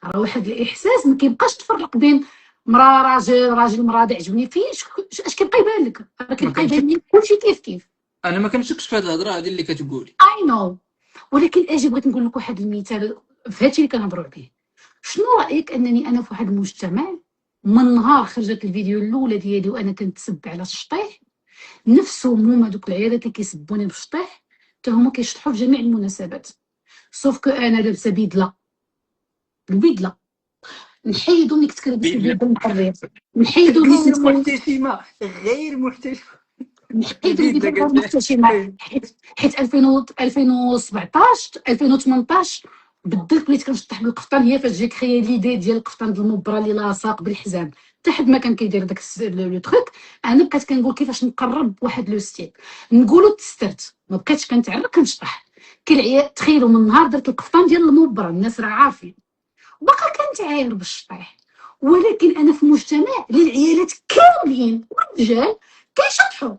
راه واحد الاحساس ما كيبقاش تفرق بين مرا راجل راجل مرا عجبني فيه. اش كيبقى يبان لك؟ راه ما كيبقى يبان كنشك، لك كلشي كيف كيف. انا ما كنشكش في هذه الهضره هذه اللي كتقولي. اي نو. ولكن اجي بغيت نقول لك واحد المثال في هادشي اللي كنهضروا عليه. شنو رايك انني انا في واحد المجتمع، من نهار خرجت الفيديو الاولى ديالي وانا كنتسب على الشطيح، نفسهم هما دوك العيالات اللي كيسبوني بالشطيح حتى هما كيشطحوا في جميع المناسبات. سوف كو انا لابسه بيدله، البيدله نحيدوا ملي كتكلبس البيدله المحرر، نحيدوا ملي غير كنت محتشمه، غير محتشمه. نحيدوا البيدله البيدله غير قالت لك محتشمه. إيه. حيت 2017 2018 بدلت وليت كنشطح بالقفطان. هي فاش جات كريي ليدي ديال القفطان ديال المبرة اللي لاصق بالحزام، حتى حد ما كان كيدير داك لو تروك. انا بقيت كنقول كيفاش نقرب واحد لو ستيل، نقولوا تسترت، ما بقيتش كنتعرك كنشطح. كالعيال تخيلوا من نهار درت القفطان ديال المبرة، الناس راه عارفين، باقا كنتعاير بالشطيح. ولكن انا في مجتمع اللي العيالات كاملين والرجال كيشطحوا.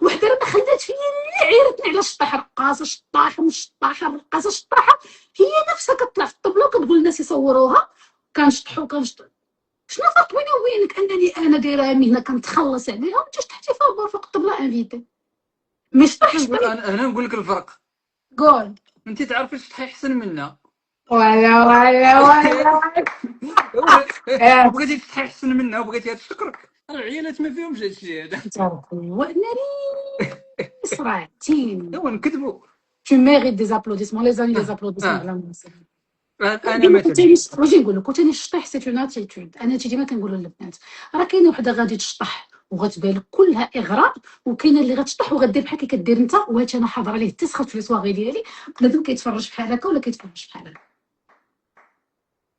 وحده راه خلات فيا اللي عيرتني على الشطاح، رقاصه شطاحه مش شطاحه، رقاصه شطاحه. هي نفسها كطلع في الطبله وكتقول الناس يصوروها كنشطحوا كنشطح. شنو الفرق بيني وبينك؟ انني انا دايره مهنه كنتخلص عليها وانت شطحتي فوق الطبله انفيتي. مي شطح شطح. انا نقول لك الفرق. قول. انت تعرفي شطحي احسن منا. ولا وبغيتي تشطحي احسن منا وبغيتيها تشكرك، العيالات ما فيهمش هادشي هذا. ناري صراعتين. هو نكذبوا. Tu mérites des applaudissements. Les amis, les اه applaudissements على اه المناسبة. انا ديما كنت مثلا. واجي نقول لك كنت الشطيح سي اون اتيتود. انا ديما كنقول للبنات راه كاينه وحده غادي تشطح وغتبان لك كلها اغراء، وكاينه اللي غتشطح وغدير بحال كي كدير انت. وهذا انا حاضره ليه حتى سخرت في السواغي ديالي، بنادم كيتفرج بحال هكا ولا كيتفرج بحال هكا.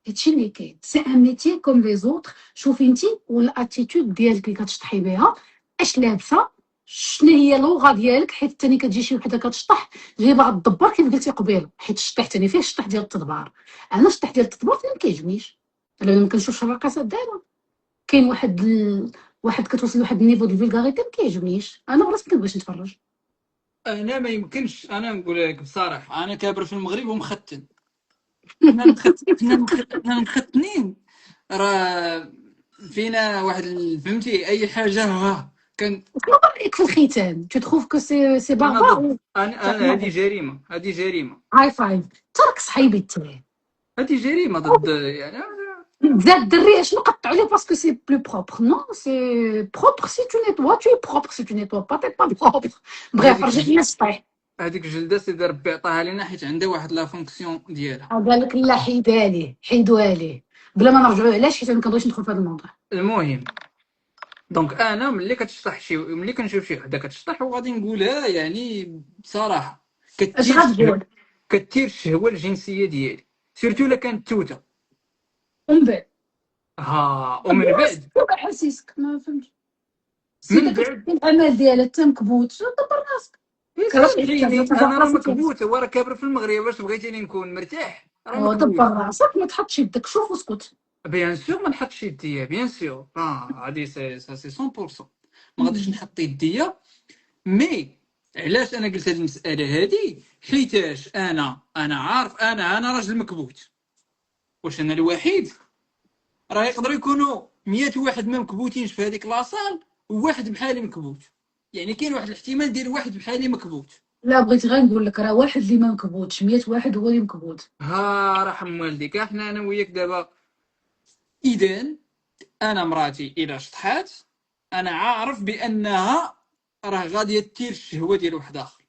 هادشي اللي كاين، سي ان ميتي كوم لي زوطخ. شوفي انت والاتيتود ديالك اللي كتشطحي بها، اش لابسه، شنو هي اللغه ديالك. حيت ثاني كتجي شي وحده كتشطح جاي باغا تدبر كيف قلتي قبيله، حيت الشطيح ثاني فيه الشطح ديال التدبار. انا الشطح ديال التدبر ثاني ما كيعجبنيش. انا ما كنشوفش الرقصات دايره، كاين واحد كتوصل لواحد النيفو ديال الفيلغاريتي ما كيعجبنيش. انا براسي ما كنبغيش نتفرج. انا ما يمكنش، انا نقول لك بصراحه، انا كابر في المغرب ومختن. حنا مختنين. راه فينا واحد فهمتي اي حاجه كان. شنو رايك في الختان؟ تو تخوف كو سي انا باربار؟ ضد. انا هذه جريمه، هذه جريمه. هاي فايف. ترك صحيبي التاني. هذه جريمه ضد يعني. بزاف الدراري شنو قطعوا لي باسكو سي بلو بروبر. نو سي بروبر سي تو نيتوا، تو بروبر سي تو نيتوا با تي با بروبر. بغى هذيك فرجع لي السطيح. هذيك الجلده سيدي ربي عطاها لنا حيت عندها واحد لا فونكسيون ديالها. قال لك لا حيدها ليه، حيدوها ليه بلا ما نرجعوا. علاش؟ حيت انا ما كنبغيش ندخل في هذا الموضوع. المهم، دونك انا ملي كتشطح ملي كنشوف شي وحده كتشطح وغادي نقولها يعني بصراحه، اش كثير غتقول؟ كثير الشهوه الجنسيه ديالي، سيرتو الا كانت توته. ومن بعد ومن بعد. حسيسك ما فهمتش. السيده من كتكون بعد العمل ديالها حتى مكبوت، دبر راسك. كرهت سامحيني، انا راه مكبوت، هو راه كابر في المغرب، واش بغيتيني نكون مرتاح؟ راه دبر مكبوت. راسك، ما تحطش يدك، شوف واسكت. بيان سور ما نحطش يديا، بيان سور هادي سي 100%. ما غاديش نحط يديا. مي علاش انا قلت هذه المساله هذه؟ حيتاش انا عارف انا راجل مكبوت. واش انا الوحيد؟ راه يقدروا يكونوا 100 واحد ما مكبوتينش في هذيك لاصال، وواحد بحالي مكبوت. يعني كاين واحد الاحتمال ديال واحد بحالي مكبوت. لا بغيت غير نقول لك راه واحد اللي ما مكبوتش 100 واحد هو اللي مكبوت. رحم والديك، احنا انا وياك دابا. اذا انا مراتي الى شطحات، انا عارف بانها راه غاديه تثير الشهوه ديال واحد اخر.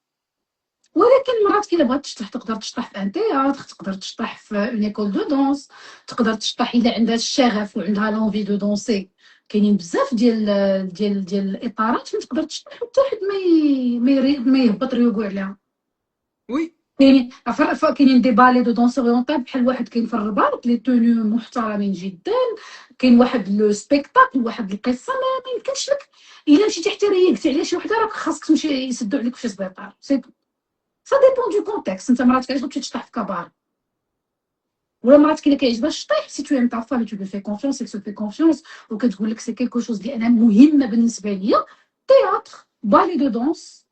ولكن مرات كي بغات تشطح تقدر تشطح في ان تياتر، تقدر تشطح في اون ايكول دو دونس، تقدر تشطح الا عندها الشغف وعندها لونفي دو دونسي. كاينين بزاف ديال الاطارات فين تقدر تشطح حتى حد ما يهبط ريوقو عليها. وي. كاينين كاينين دي بالي دو دونس اورينتال بحال واحد كاين في الرباط لي تونيو محترمين جدا. كاين واحد لو سبيكتاكل، واحد القصه ما يمكنش لك الا مشيتي حتى ريقتي على شي وحده راك خاصك تمشي يسدوا عليك في شي سبيطار. سا ديبون دو كونتكست. انت مراتك علاش تمشي تشطح في كبار؟ ولا مراتك الا كيعجبها الشطيح، سي تو ام تا فام تو في كونفيونس، سو في كونفيونس وكتقول لك سي كيلكو شوز اللي انا مهمه بالنسبه ليا. تياتر، بالي دو دونس،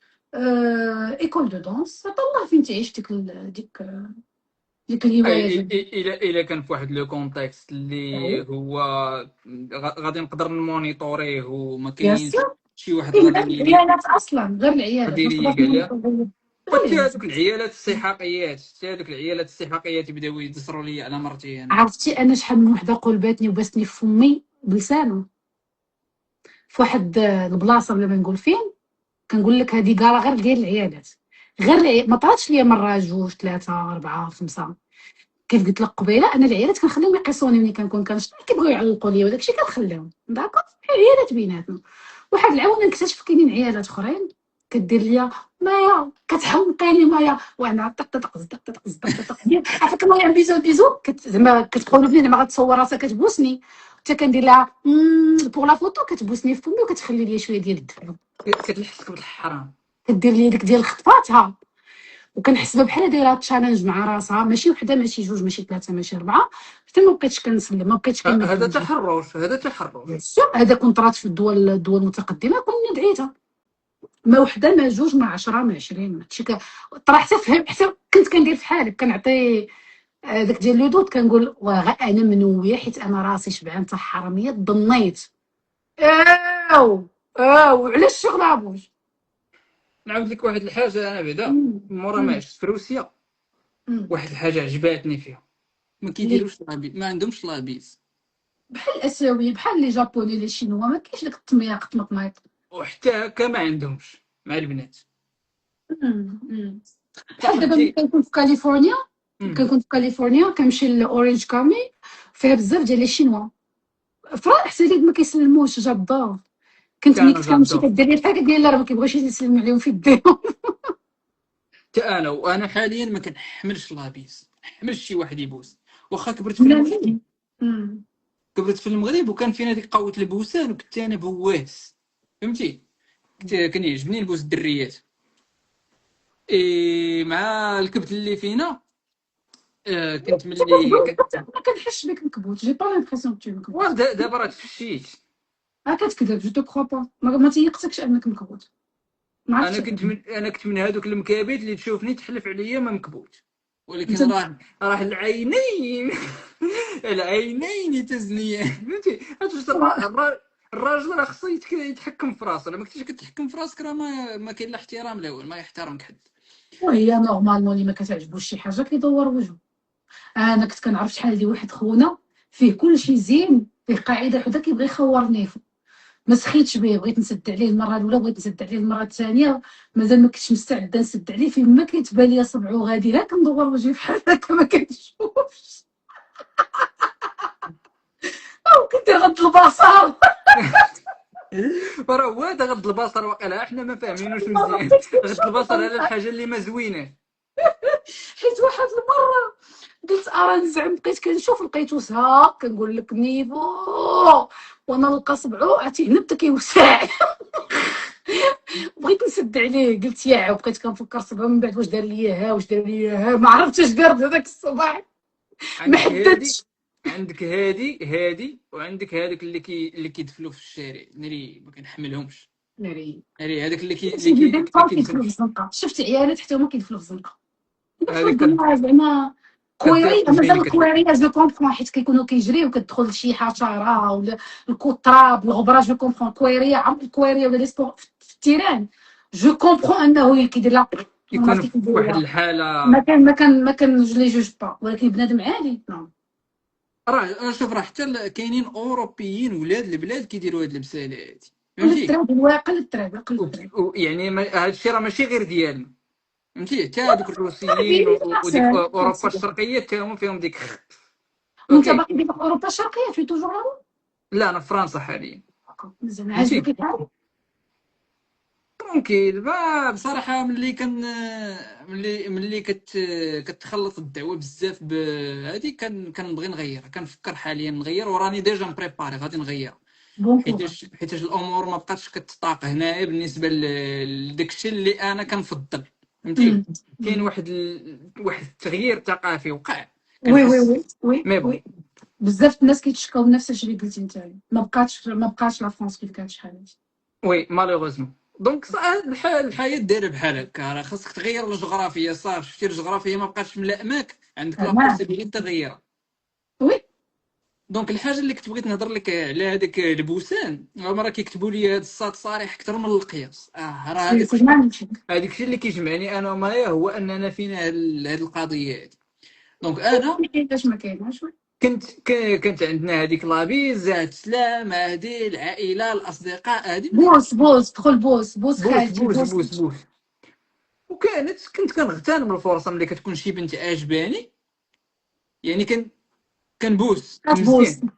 ايكول دو دونس، الله فين تعيش ديك ديك الهوايه اي ديال الا كان في واحد لو كونتكست اللي هو غادي نقدر نمونيطوريه وما بيان كاينش سور. شي واحد كاين غادي غير العيالات اصلا، غير العيالات غادي ما تقدرش يلقى ليها. غير حتى العيالات. هذوك العيالات السحاقيات، حتى هذوك العيالات السحاقيات يبداو يدسروا لي على مرتي انا. عرفتي انا شحال من وحده قلباتني وباستني في فمي بلسانه في واحد البلاصه بلا ما نقول فين. كنقول لك هذه كاع غير ديال العيالات، غير ما طراتش ليا مره جوج ثلاثه اربعه خمسه. كيف قلت لك قبيله، انا العيالات كنخليهم يقيسوني ملي كنكون كنشطح، كيبغيو يعلقوا لي وداك الشيء كنخليهم داكوغ، عيالات بيناتنا. واحد العام نكتشف كاينين عيالات اخرين كدير ليا مايا، كتحوقيني مايا، وانا طق طق طق طق طق طق عافاك مايا بيزو بيزو، زعما كتقولوا زعما غتصور راسها كتبوسني، حتى كندير لها بوغ لا فوتو، كتبوسني في فمي وكتخلي لي شويه ديال الدم، كتلحسك بالحرام. كدير لي ديك ديال خطفاتها. وكنحسبها بحال دايره تشالنج مع راسها، ماشي وحده ماشي جوج ماشي ثلاثه ماشي اربعه، حتى ما بقيتش كنسلم، ما بقيتش هذا كنمد. تحرش، هذا تحرش. هذا كونطرات في الدول المتقدمه كون دعيتها، ما وحده ما جوج ما 10 ما 20 هادشي طرا. حتى فهم، حتى كنت كندير في حالي، كنعطي داك ديال لودود كنقول انا منويه حيت انا راسي شبعان تاع حراميه ضنيت. او علاش الشغل ابوش. نعاود لك واحد الحاجه، انا بعدا مورا ما عشت في روسيا واحد الحاجه عجباتني فيها، ما اللي كيديروش لابيس، ما عندهمش لابيس. بحال الاسيويين بحال لي جابوني لي شينوا، ما كاينش داك التمياق الطماطميط. وحتى هكا ما عندهمش مع البنات. بحال دابا ملي صاحبتي. كنكون في كاليفورنيا، كنمشي لاورينج كامي فيها بزاف ديال لي شينوا، فرح حتى ليك ما كيسلموش جادور. كنت ملي كانوا كنت كنمشي جادور. كدير لي الحاجه ديال راه ما كيبغيوش يسلم عليهم في يديهم. حتى انا، وانا حاليا ما كنحملش لابيس، ما كنحملش شي واحد يبوس. واخا كبرت في المغرب، لا. أمم. كبرت في المغرب وكان فينا ديك قوه البوسان، وكنت انا بواس، فهمتي. كان يعجبني نبوس الدريات. مع الكبت اللي فينا، كنت ملي ما كنحسش بك مكبوت، جي با لامبرسيون تو مكبوت. دابا راه تفشيت. كتكذب، جو تو كخوا با، ما تيقتكش انك مكبوت، ما عرفتش. انا كنت من هذوك المكابد اللي تشوفني تحلف عليا ما مكبوت، ولكن انت راه العينين العينين تزنيان، فهمتي. الراجل راه خصو يتحكم في راسه، لما كنتيش كتحكم في راسك راه ما كاين لا احترام لا والو، ما يحترمك حد. وهي نورمالمون اللي ما كتعجبوش شي حاجه كيدور وجهه. انا كنت كنعرف شحال هادي واحد خونا فيه كلشي زين، فيه قاعده وحده كيبغي يخورني، ما سخيتش به، بغيت نسد عليه المره الاولى، بغيت نسد عليه المره الثانيه، مازال ما كنتش مستعده نسد عليه، فين ما كيتبان لي صبعو غادي لا كندور وجهي بحال هكا ما كنشوفش، او كنت غض البصر. راه هو هذا غض البصر، واقيلا حنا ما فاهمينوش مزيان. غض البصر على الحاجه اللي ما زوينه. حيت واحد المره قلت ارى نزعم، بقيت كنشوف لقيتو ساق كنقول لك نيفو، وانا نلقى صبعو عرفتي هنا بدا كيوسع. بغيت نسد عليه قلت يا، وبقيت كنفكر صبعو من بعد واش دار ليا واش دار ليا ما عرفتش اش دار بهذاك الصباع، ما عندك هادي، حددتش. عندك هادي وعندك هذوك اللي كيدفلوا في الشارع، ناري ما كنحملهمش. ناري. ناري هذاك اللي اللي كيدخلوا كيدفن. في الزنقه، شفت عيالات حتى هما كيدخلوا في الزنقه، هذيك كنفرض لها زعما كدير كويري، مازال بين الكويريه جو كومبخون، حيت كيكونوا كيجريو كتدخل شي حشره ولا الكوطراب الغبره، جو كومبخون الكويريه، عمر الكويريه ولا لي سبور في التيران، جو كومبخون انه كيدير لا ما يكون في كيدير واحد لها. الحاله. ما كان لي جوج با، ولكن بنادم عادي نو. راه شوف، راه حتى كاينين اوروبيين ولاد البلاد كيديروا هاد اللبسه هادي، قل فهمتي. التراب الواقع، التراب قل التراب. يعني هذا الشيء راه ماشي غير ديالنا، فهمتي. حتى هذوك الروسيين غربي وديك بالعكس. اوروبا الشرقيه حتى هما فيهم ديك. وانت اوكي. باقي في اوروبا الشرقيه في توجور لا؟ لا انا في فرنسا حاليا، مزيان، عاجبك فهمتي. الحال. ترونكيل بصراحه ملي كتخلط الدعوه بزاف بهذه، كنبغي نغير، كنفكر حاليا نغير، وراني ديجا مبريباري غادي نغير. بون كوراج. حيتاش الامور ما بقاتش كتطاق هنايا بالنسبه لداك الشيء اللي انا كنفضل، فهمتي. كاين واحد التغيير ثقافي وقع، وي وي كنحس. وي وي مي بون. وي. بزاف الناس كيتشكاو من نفس الشيء اللي قلتي انت، ما بقاش لا فرنسا كيف كانت شحال هادي. وي مالوغوزمون. دونك الحياه دايره بحال هكا، راه خاصك تغير الجغرافيا، صافي شفتي الجغرافيا ما بقاتش ملائماك، عندك لا تمام. بوسيبيليتي تغيرها. وي. دونك الحاجه اللي كنت بغيت نهضر لك على هذاك البوسان، مرة كيكتبوا لي هذا الصاد صريح اكثر من القياس. راه هذاك سي مانيفيك. هذاك الشيء اللي كيجمعني انا ومايا، هو اننا فينا هذه القضيه هذه. دونك انا علاش ما كايناش؟ كانت عندنا هذيك لابيز، هاد السلام، هذه العائله، الاصدقاء، هذه ملي بوس دخل، بوس بوس خالتي، بوس بوس. بوس بوس. كنت كنغتنم الفرصه ملي كتكون شي بنت عاجباني، يعني كنبوس كتبوس. مزيان،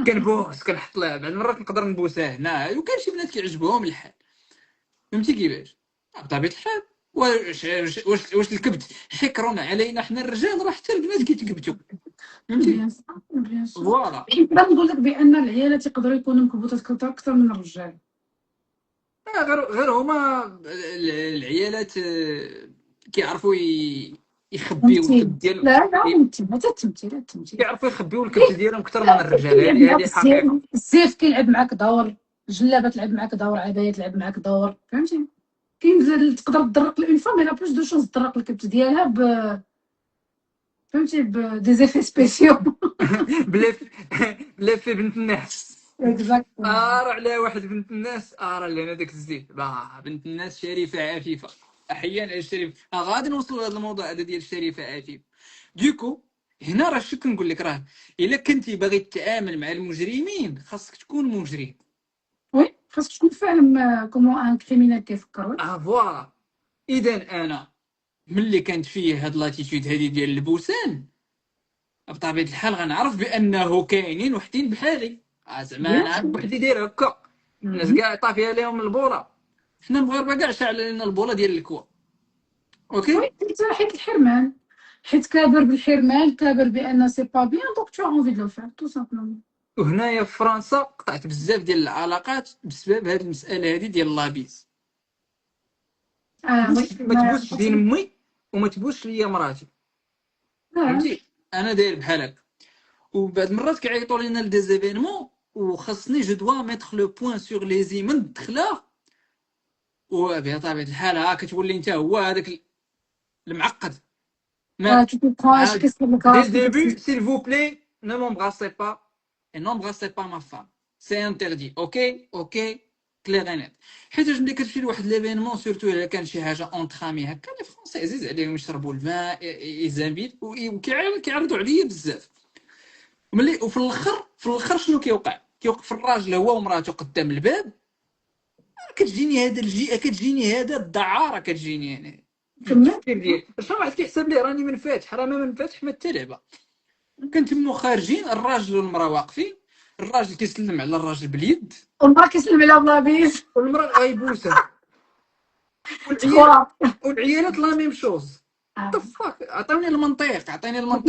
كنبوس، كنحط لها بعض المرات نقدر نبوسها هنا، وكان شي بنات كيعجبهم الحال. فهمتي كيفاش؟ بطبيعه الحال. واش الكبت حكرنا علينا حنا الرجال؟ راه حتى البنات كيتكبتوا. فهمتي؟ بيان سور، بيان سور. فوالا. نقدر نقول لك بان العيالات يقدروا يكونوا مكبوتات اكثر من الرجال. غير هما العيالات كيعرفوا يخبيو تمثيل. الكبت ديال، لا لا، التمثيل، حتى التمثيل. كيعرفوا يخبيو الكبت ديالهم اكثر من لا، الرجال. كيلعب معاك هذه حقيقه. الزيف كيلعب معاك دور، جلابه تلعب معاك دور، عبايه تلعب معاك دور، فهمتي؟ كاين تقدر تدرق اون فام الا بلوس دو شونس تدرق الكبت ديالها فهمتي، دي زيفي سبيسيو. بلا بلا في بنت الناس. اكزاكتومون. راه على واحد بنت الناس، راه لنا داك الزيت بنت الناس شريفه عفيفه. احيانا على الشريف، غادي نوصلوا لهذا الموضوع هذا ديال الشريفه عفيفه. دوكو هنا راه شو كنقول لك، راه الا كنتي باغي تتعامل مع المجرمين خاصك تكون مجرم. وي، خاصك تكون فاهم كومون ان كريمينال كيفكر. وي. فوالا. اذا انا ملي كانت فيه هاد لاتيتود هادي ديال البوسان، بطبيعه الحال غنعرف بانه كاينين وحدين بحالي. زعما بيان انا عارف سور. بوحدي داير هكا، الناس كاع طافيه عليهم البوله، حنا المغاربه كاع شاعل لنا البوله ديال الكوا. اوكي. وي، حيت الحرمان، حيت كابر بالحرمان، كابر بان سي با بيان، دونك تو انفي دو لو فار تو سامبلومون. وهنايا في فرنسا قطعت بزاف ديال العلاقات بسبب هذه المساله هذه ديال لابيز. وي. ما تبوسش دين امي وما تبوسش ليا مراتي. فهمتي؟ انا داير بحال هكا. وبعض المرات كيعيطوا لينا لديزيفينمون وخاصني جو دوا ميتر لو بوين سور لي زي من الدخله، وبطبيعه الحال كتولي انت هو هذاك المعقد. ما Tu comprends, je qu'est-ce que le dès le graphe. début, s'il vous plaît, ne m'embrassez pas et n'embrassez pas ma femme. C'est interdit. OK. OK. كلير غير. حيت ملي كتمشي لواحد ليفينمون سورتو الا كان شي حاجه اونتخامي هكا، لي فرونسي عزيز عليهم يشربوا الماء يزامبيل، وكيعرضوا عليا بزاف. وفي الاخر شنو كيوقع؟ كيوقف الراجل هو ومراته قدام الباب، كتجيني هذا الدعاره، كتجيني يعني كمل. التفكير ديالي شنو واحد كيحسب لي راني منفاتح، راه ما منفاتح ما حتى لعبه. كنتمو خارجين، الراجل والمراه واقفين، الراجل كيسلم على الراجل باليد، والمرا كيسلم على بلا بيس. والمراه غيبوسها، تخوا. والعيالات لا ميم شوز. طفاك، عطيني المنطق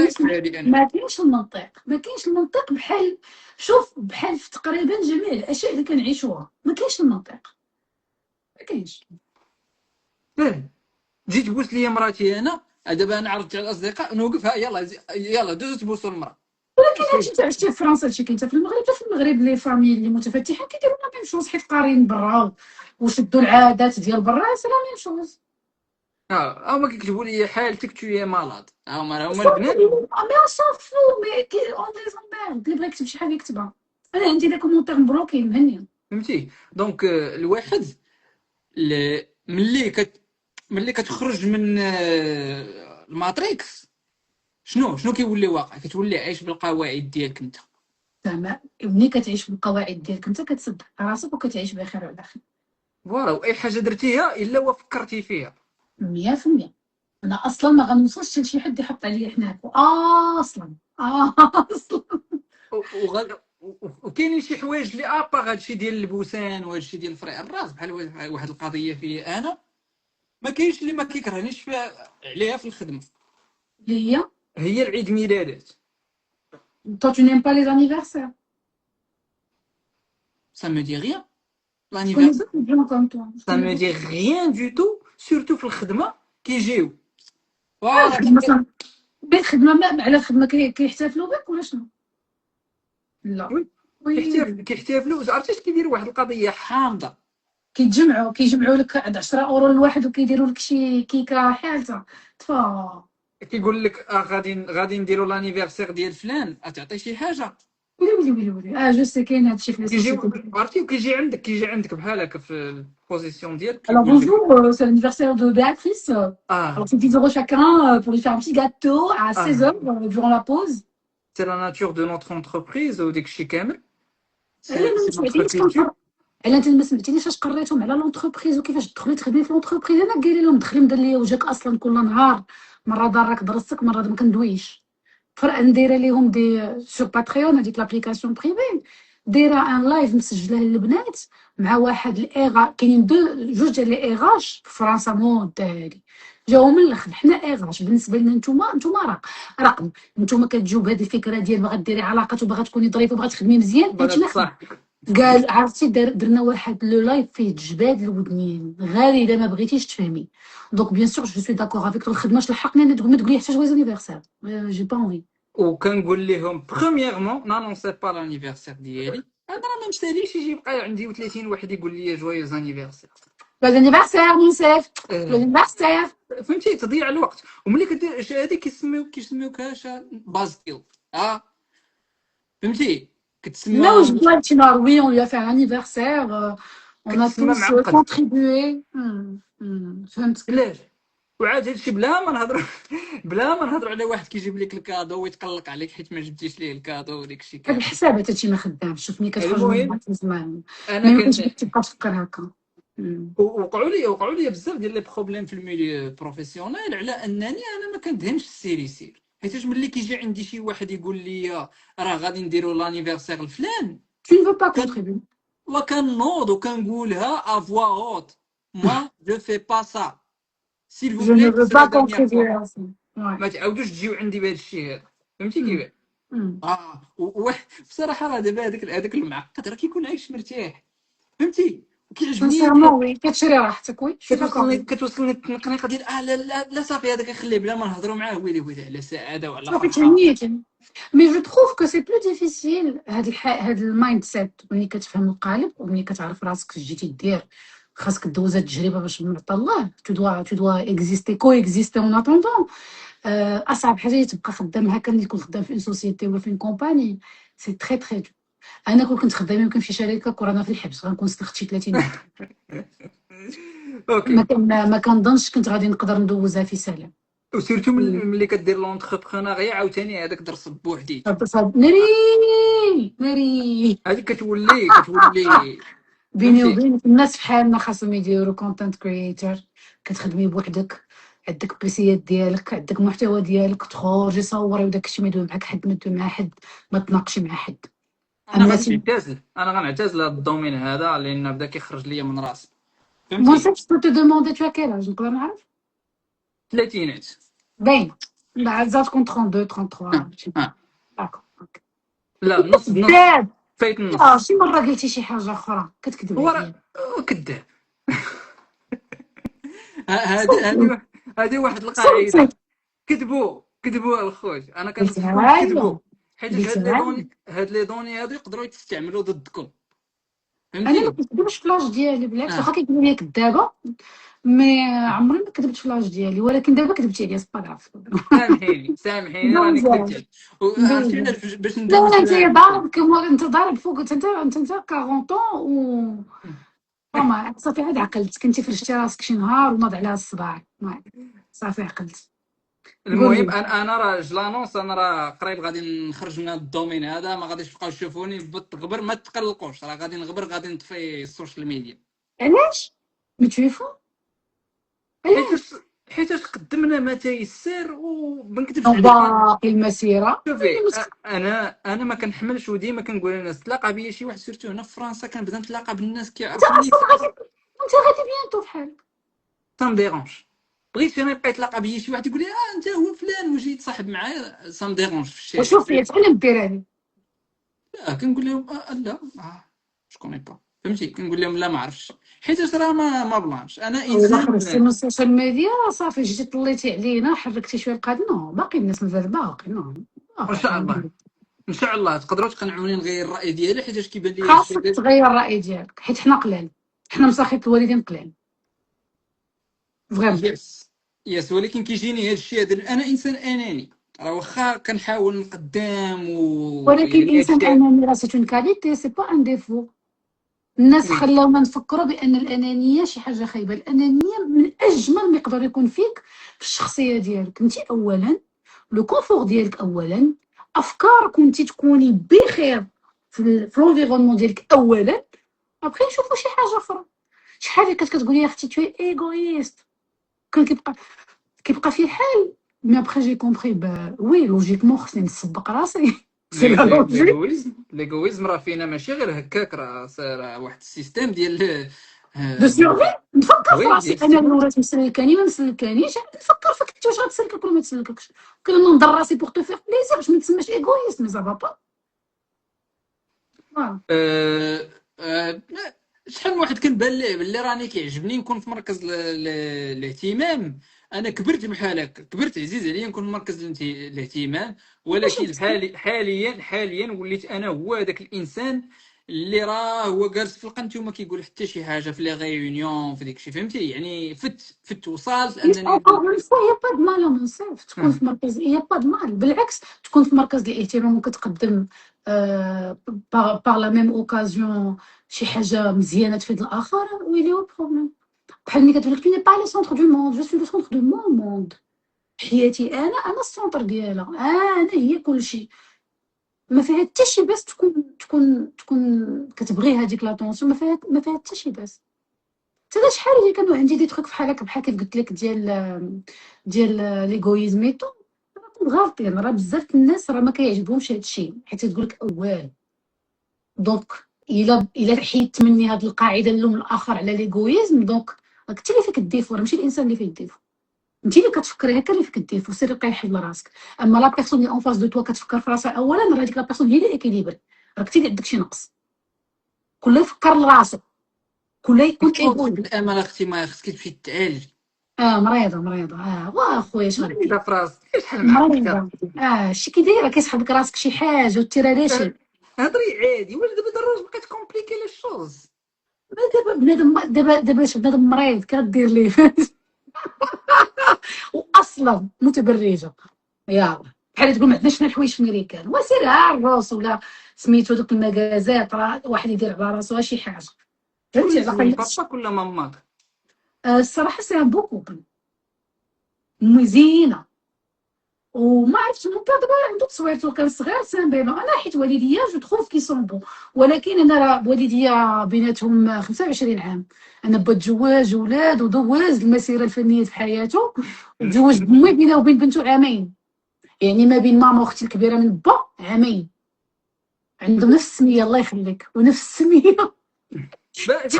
في هذه انا. ما كاينش المنطق بحال، شوف، بحال في تقريبا جميع الاشياء اللي كنعيشوها ما كاينش المنطق، ما كاينش. فاهم؟ جيت تبوس لي مراتي انا، دابا انا عرضت على الاصدقاء نوقفها، يلا دوزو تبوسوا المراه. ولكن هادشي انت عشتي في فرنسا، هادشي كاين حتى في المغرب، حتى في المغرب لي فامي اللي متفتحين كيديروا لا ميم شوز، حيت قارين برا وشدوا العادات ديال برا، سي لا ميم شوز. هما كيكتبوا لي حالتك تو مالاد، هما البنات. مي on s'en fout, مي اون لي زومبيرد، اللي بغا يكتب شي حاجه يكتبها، انا عندي لي كومونتير مبروكين مهنيين. فهمتي؟ دونك الواحد ملي كتخرج من الماتريكس، شنو كيولي واقع؟ كتولي عايش بالقواعد ديالك انت. تمام، ملي كتعيش بالقواعد ديالك انت كتصدق راسك وكتعيش بخير وعلى خير. فوالا. واي حاجه درتيها الا وفكرتي فيها 100%. انا اصلا ما غنوصلش لشي حد يحط عليا حناك اصلا. اصلا. وكاينين شي حوايج اللي ابا هادشي ديال البوسان وهادشي ديال فريق الراس، بحال واحد القضيه فيا انا ما كاينش اللي ما كيكرهنيش فيها عليها في الخدمه، اللي هي العيد ميلادات. toi tu n'aimes pas les anniversaires. Ça me dit rien Je connais l'anniversaire. beaucoup de gens comme toi. Je Ça connais me beaucoup. dit rien du tout surtout في الخدمه كيجيو. مثلا بيت خدمه، ما على الخدمه كيحتفلوا بك ولا شنو؟ لا. وي. وي. كيحتفلوا. عرفتي اش كيديروا؟ واحد القضيه حامضه. كيجمعوا لك عاد 10 اورو الواحد وكيديروا لك شي كيكه حالته. تفا. كيقول لك غادي نديروا لانيفرسير ديال فلان، تعطي شي حاجه. ويلي ويلي ويلي ويلي جو سي كاين هادشي في لي كيجيو سوسيتي. عرفتي، كيجي عندك بحال هكا في البوزيسيون ديالك Alors كيقول لك bonjour, c'est l'anniversaire de Béatrice. Alors اه c'est 10 euros chacun pour lui faire un petit gâteau à 16 اه heures durant la pause. سي لا ناتور دو نوتر انتربريز وداك الشيء كامل، لا سي ما نوتر سمعتينيش كولتور. كنقرا. الا انت ما سمعتينيش اش قريتهم على لونتربريز وكيفاش تدخلي تخدمي في لونتربريز، انا قايله لهم دخلي مدير ليا وجهك اصلا كل نهار، مره ضرك درستك مره ما كندويش. فرق ندير ليهم دي سور باتريون، هذيك لابليكاسيون بريفي، دايره ان لايف مسجله للبنات مع واحد الايغا، كاينين جوج ديال لي ايغاش في فرنسا مده هادي، جاو من الاخر. حنا ايغاش بالنسبه لنا نتوما رقم. نتوما كتجيو بهذه الفكره ديال باغا ديري علاقات وباغا تكوني ظريفه وباغا تخدمي مزيان، هادشي بغات ما خدم. صح. قال عرفتي درنا واحد لو لايف فيه جباد الودنيين غالي الا ما بغيتيش تفهمي. دونك بيان سور جو سوي داكور افيك الخدمه تلحقني، انا ما تقولي حتى جويز انيفرسير، جي با اونفي. وكنقول لهم برومييرمون نانونسي با لانيفرسير ديالي، انا راه ما مشتريش يجي يبقى عندي 30 واحد يقول لي جويوز انيفرسير. جويز انيفرسير منصف، جويز انيفرسير. فهمتي، تضيع الوقت. وملي كدير هذه كيسميوك بازكيل. فهمتي، Là où je كتسمى dois être genre, oui, on lui a fait un anniversaire, on a كتسمى tous معقد. contribué. فهمتك. علاش؟ وعاد هادشي بلا ما نهضر بلا ما نهضر على واحد كيجيب لك الكادو ويتقلق عليك حيت ما جبتيش ليه الكادو وداك الشيء هاد كامل. الحسابات هادشي ما خدامش، شوف ملي كتخرج من المهم البنك زمان انا ما يمكنش كان بك تبقى تفكر هكا. وقعوا لي بزاف ديال لي بروبليم في الميليو بروفيسيونيل على انني انا ما كندهنش السير يسير، حيتاش ملي كيجي عندي شي واحد يقول لي راه غادي نديروا لانيفرسير الفلان، Tu ne veux pas كان contribuer. وكنوض وكنقولها افوا اوت، ما جو في با سا سيل فو Je ne بلاي، veux سي لا pas دانيير فوا. contribuer à ça. Ouais. ما تعاودوش تجيو عندي بهذا الشيء هذا. فهمتي Hmm. كيفاش؟ Hmm. بصراحه راه دابا هذاك المعقد راه كيكون عايش مرتاح. فهمتي، وكيعجبني Sincèrement, oui. كتشري راحتك، oui. Je suis d'accord كتوصلني avec toi. كتوصلني التنقنيقه ديال لا لا لا صافي هذاك خليه بلا ما نهضروا معاه، ويلي على سعاده وعلى صافي فرحه. تهنيتي. مي جو تروف كو سي بلو ديفيسيل هاد المايند سيت ملي كتفهم القالب وملي كتعرف راسك جيتي دير، خاصك دوز هاد التجربه باش من عطا الله تو دوا اكزيستي كو اكزيستي اون اتوندون. اصعب حاجه هي تبقى خدام هكا ملي تكون خدام في اون سوسيتي ولا في اون كومباني، سي تري تري دو. انا كون كنت خدامه يمكن في شركه كورانا في الحبس غنكون سلخت شي 30 واحد. اوكي. ما كنظنش كنت غادي نقدر ندوزها في سلام. وسيرتو ملي كدير لونتربرونيا عاوتاني هذاك درس بوحدي، ناري ناري. هذيك كتولي بيني فهمتي. وبينك الناس بحالنا خاصهم يديروا كونتنت كرييتور، كتخدمي بوحدك، عندك بليسيات ديالك، عندك محتوى ديالك، تخرجي صوري وداك الشيء ما يدوي معاك حد، ما يدوي مع حد، ما تناقشي مع حد. الناس انا غنعتزل هذا الدومين هذا لان بدا كيخرج ليا من راسي. بون فهمتي، سيت جو te demander tu as quel âge نقدر نعرف؟ ثلاثينات. باين بعد زاد تكون 32 33 شي ها داكور اوكي. لا، نص بنص، كذاب. فايت النص. شي مره قلتي شي حاجه اخرى كتكذب هو عليا. راه كذاب. هذه واحد القاعده. صوتك كذبوا الخوت، انا قلت كنصحكم تكذبوا، هايله. حيت قلت هايله. هاد لي دوني هادو يقدروا يستعملوا ضدكم. انا ما فهمتي. كنكذبش في لاج ديالي، بالعكس اه واخا كيقولوا لي كذابه، مي عمري ما كذبت في لاج ديالي، ولكن دابا كذبتي عليا سبا غاف. سامحيني راني كذبت عليك. وعرفتي دوزة. علاش باش لا ندوز انت هاد الشيء. ضارب انت ضارب فوق، انت 40 طون و فما صافي عاد عقلت، كنتي فرشتي راسك شي نهار وناض عليها الصباع، صافي عقلت. قول المهم لي. انا راه جلانونس، انا راه قريب غادي نخرج من هذا الدومين هذا، ما غاديش تبقاو تشوفوني بالتغبر، ما تقلقوش، راه غادي نغبر، غادي نطفي السوشيال ميديا. علاش ما تشوفوا؟ علاش؟ حيتاش حيتاش قدمنا ما تيسر وما نكذبش عليك. باقي المسيره شوفي، انا ما كنحملش، وديما كنقول للناس تلاقى بيا شي واحد سيرتو هنا في فرنسا كنبدا نتلاقى بالناس انت كيعرفوني، اصلا غادي، انت غادي بيانتو بحالك. سام ديرونج. بغيت انا يبقى يتلاقى بيا شي واحد يقول لي انت هو فلان وجي تصاحب معايا، سام ديرونج في الشارع. وشوف لي تعلم دير هذه. لا كنقول لهم لا جو كوني با. فهمتي، كنقول لهم لا ما عرفتش، حيت راه ما بلانش، انا وإلا خرجتي انسان. من السوشيال ميديا صافي جيتي طليتي علينا حركتي شويه القاد، نو باقي الناس مازال باقي، نو ان شاء الله، ان شاء الله تقدروا تقنعوني نغير الراي ديالي، حيت كيبان لي هادشي خاصك تغير الرأي ديالك، حيت حنا قلال، حنا مساخيط الوالدين قلال فريمون. يس. يس، ولكن كيجيني هذا الشيء هذا، انا انسان اناني، راه واخا كنحاول نقدم ولكن ويعني هذا الانسان الشيء. الاناني راه سيت اون كاليتي سي با ان ديفو. الناس وي. خلاونا نفكروا بان الانانيه شي حاجه خايبه. الانانيه من اجمل ما يقدر يكون فيك في الشخصيه ديالك انت اولا، لو كونفور ديالك اولا، افكارك وانت تكوني بخير في لونفيرونمون ديالك اولا. ابخي نشوفوا شي حاجه اخرى. شحال اللي كانت كتقول لي اختي توي ايغويست، كان كيبقى في الحال. مي ابخي جي كومبري وي لوجيكمون خصني نسبق راسي سي لا لوجيك ليغويزم راه فينا ماشي غير هكاك، راه واحد السيستيم ديال دو سيرفي. نفكر في وي راسي ديال انا اللي استمرار. ولات مسلكاني ما مسلكانيش، نفكر فيك انت واش غتسلكك ولا ما تسلككش. كل نضر راسي بوغ تو فيغ بليزير باش ما تسماش ايغويست مي سافا با. فوالا. أه أه شحال من واحد كنبان ليه باللي راني كيعجبني نكون في مركز الاهتمام. انا كبرت بحال هكا، كبرت عزيز عليا نكون في مركز الاهتمام. ولكن حاليا وليت انا هو هذاك الانسان اللي راه هو جالس في القنت وما كيقول حتى شي حاجه في لي غيونيون في داكشي، فهمتي يعني. فت وصلت انني encore une fois يا با د مال منصف تكون في مركز، يا با د مال بالعكس تكون في مركز الاهتمام وكتقدم باغ لا ميم اوكازيون شي حاجه مزيانه تفيد الاخر. ويلي هو بروبليم. بحال ملي كتقول لك تو ني با لو سونتر دو موند، جو سوي لو سونتر دو مون موند. حياتي انا السونتر ديالها، انا هي كل شيء. ما فيها حتى شي باس تكون كتبغي هذيك لاتونسيون، ما فيها حتى شي باس. حتى شحال اللي كانوا عندي دي تروك بحال هكا بحال كيف قلت لك ديال ليغويزم ايتو. راكم غالطين، راه بزاف الناس راه ما كيعجبهمش هذا الشيء حيت تقول لك اواه. دونك الا حيدت مني هذه القاعده اللوم الاخر على ليغويزم، دونك راك انت اللي فيك الديفو، راه ماشي الانسان اللي فيه الديفو. انت اللي كتفكري هكا اللي فيك الديفو، سيري بقاي حل راسك. اما لا بيرسون اللي اون فاس دو توا كتفكر في راسها اولا، راه هذيك لا بيرسون هي اللي اكيليبري. راك انت اللي عندك شي نقص. كل يفكر لراسو، كل يكون نوض ايغوي. الامل اختي، ما خصك تمشي تعالج. مريضه واخويا شغلك. مريضه في راسك، شحال معاك. مريضه. شي كي دايره كيسحب لك راسك شي حاجه وتيرالاشي. هضري عادي، واش دابا دروج بقيت كومبليكي لي شوز. دابا بنادم، دابا بنادم مريض كدير ليه واصلا متبرجه. يلا بحال تقول ما عندناش حنا الحوايج في الميريكان، وسير ها الروس ولا سميتو دوك المكازات، راه واحد يدير على راسو شي حاجه. شكون فهمتي اللي على زوين، الاقل. باباك ولا ماماك؟ الصراحه سي ان بو كوبل، مزينه. وما عرفتش مون بير دابا عنده تصويرته كان صغير سان بينو انا حيت والديا جو تخوف كي سون بون. ولكن انا راه والديا بيناتهم 25 عام. انا با تزوج ولاد ودوز المسيره الفنيه في حياته. وتزوج بمي بينه وبين بنته عامين، يعني ما بين ماما واختي الكبيره من با عامين. عندهم نفس السميه الله يخليك ونفس السميه اجي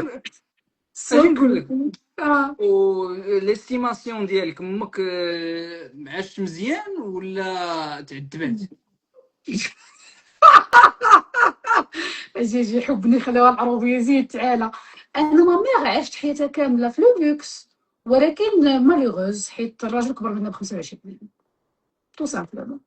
سو نقول كيوت. لك، و ليستيماسيون ديالك امك عاشت مزيان ولا تعذبات؟ اجي حبني خلاوها العروبيه زيد تعالى. انا مامي عشت حياتها كامله في لوكس، ولكن ماليغوز حيت الراجل كبر منا ب 25 تو سامبلومون.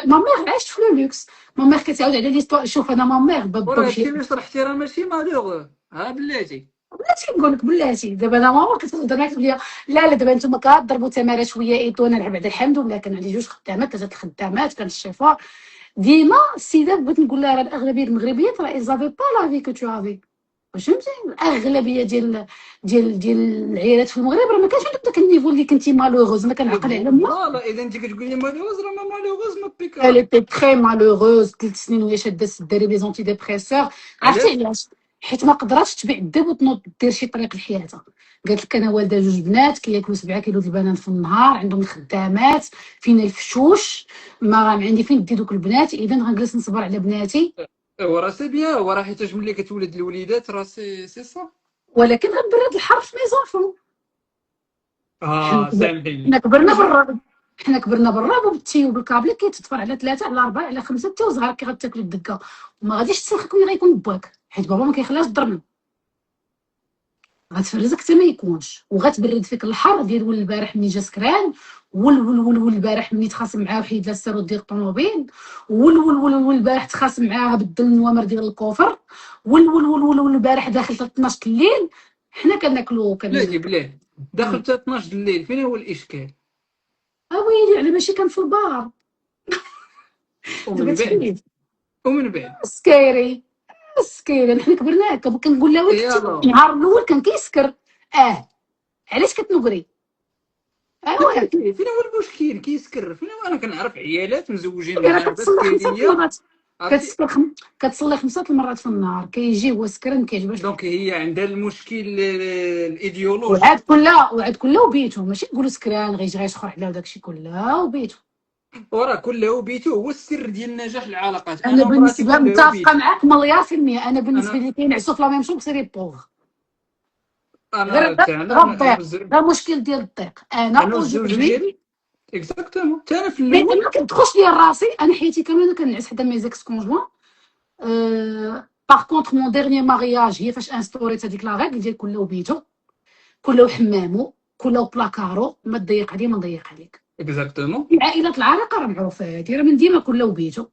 مامي عشت في لوكس. مامي كتعاود على ليستوار. شوف انا مامي وراه بابا هادشي شي. اللي شرحتي راه ماشي مالوغ، ها بلاتي. بلاتي نقول لك بلاتي، دابا انا ماما كتهضر معايا تقول لي لا دابا نتوما كضربوا تماره شويه ايطو. انا بعد الحمد لله كان عندي 2 خدامات 3 الخدامات، كان الشيفار. ديما السيده بغيت نقول لها راه الاغلبيه المغربيات راه ايزافي با لا في كو تو افي. فهمتي الاغلبيه ديال العيالات في المغرب راه ما كانش عندهم داك النيفو اللي كنتي مالوغوز. ما كنعقل على ما. فوالا، اذا انت كتقول لي مالوغ راه ما مالوغ ما Elle بيكا. était très malheureuse 3 سنين وهي شاده السداري لي زونتي ديبريسور. عرفتي علاش؟ علاش؟ حيت ما قدراتش تبيع الدب وتنوض دير شي طريق لحياتها. قالت لك انا والده 2 بنات كياكلوا 7 كيلو ديال البنان في النهار، عندهم الخدامات فين الفشوش، ما عندي فين ندي دوك البنات، اذا غنجلس نصبر على بناتي. وراه سي بيان، وراه حيتاش ملي كتولد الوليدات راه سي صا. ولكن غنبرد الحرب في ميزونفون. سامحيني. حنا كبرنا بالرعب. حنا كبرنا بالرعب وبالتي وبالكابلي كيتطفر على 3 على 4 على 5 حتى وصغار كي غتاكل الدكه. وما غاديش تسلخك ملي غيكون باك حيت بابا ما كيخليهاش تضربنا. غتفرزك حتى ما يكونش، وغتبرد فيك الحر ديال ولد البارح ملي جا سكران. ولد البارح ملي تخاصم معاه وحيد لا السيرو ديال الطوموبيل. ولد البارح تخاصم معاه بدل النوامر ديال الكوفر. ولد البارح داخل 12 الليل. حنا كناكلو بلاتي بلاتي داخل حتى 12 الليل، فين هو الاشكال؟ اويلي على ماشي كان في البار. دابا ومن بعد تخيل. ومن بعد سكيري. سكيري، نحن كبرنا هكا كنقول لها ولد كنتي يلا. النهار الاول كان كيسكر. علاش كتنكري؟ ايوا. فين هو المشكل؟ كيسكر فين هو؟ انا كنعرف عيالات مزوجين راه مع كتصلي خمسة سكريه. المرات. عرفتي؟ كتصلي 5 المرات في النهار، كيجي هو سكران كيعجبهاش الحال. دونك هي عندها المشكل الايديولوجي. وعاد كلها وبيتو، ماشي تقولوا سكران غيجي غيسخر عليها وداكشي كلها وبيتو. وراه كله بيتو هو السر ديال نجاح العلاقات. انا انا ومراتي بالنسبه كله متفقه بيتو. معاك مليار في المية. انا بالنسبه انا لي كينعسوا في لا ميم شوم سيري بوغ. غير انا حتى غير انا الضيق. والزوج، غير المشكل ديال الضيق انا انا والزوجه وزوجي. ديالي اكزاكتومون. حتى انا في مي الاول ما كتدخلش ليا راسي، انا حياتي كامله كنعس حدا مي زيكس كونجوان. باغ كونتخ مون ديرنيي مارياج هي فاش انستوريت هذيك لا ريغل ديال كله بيتو، كله حمامو، كله بلاكارو، ما تضيق عليا ما نضيق عليك. اكزاكتومون. العائلات العريقه راه معروفه هادي، راه من ديما كله بيتو.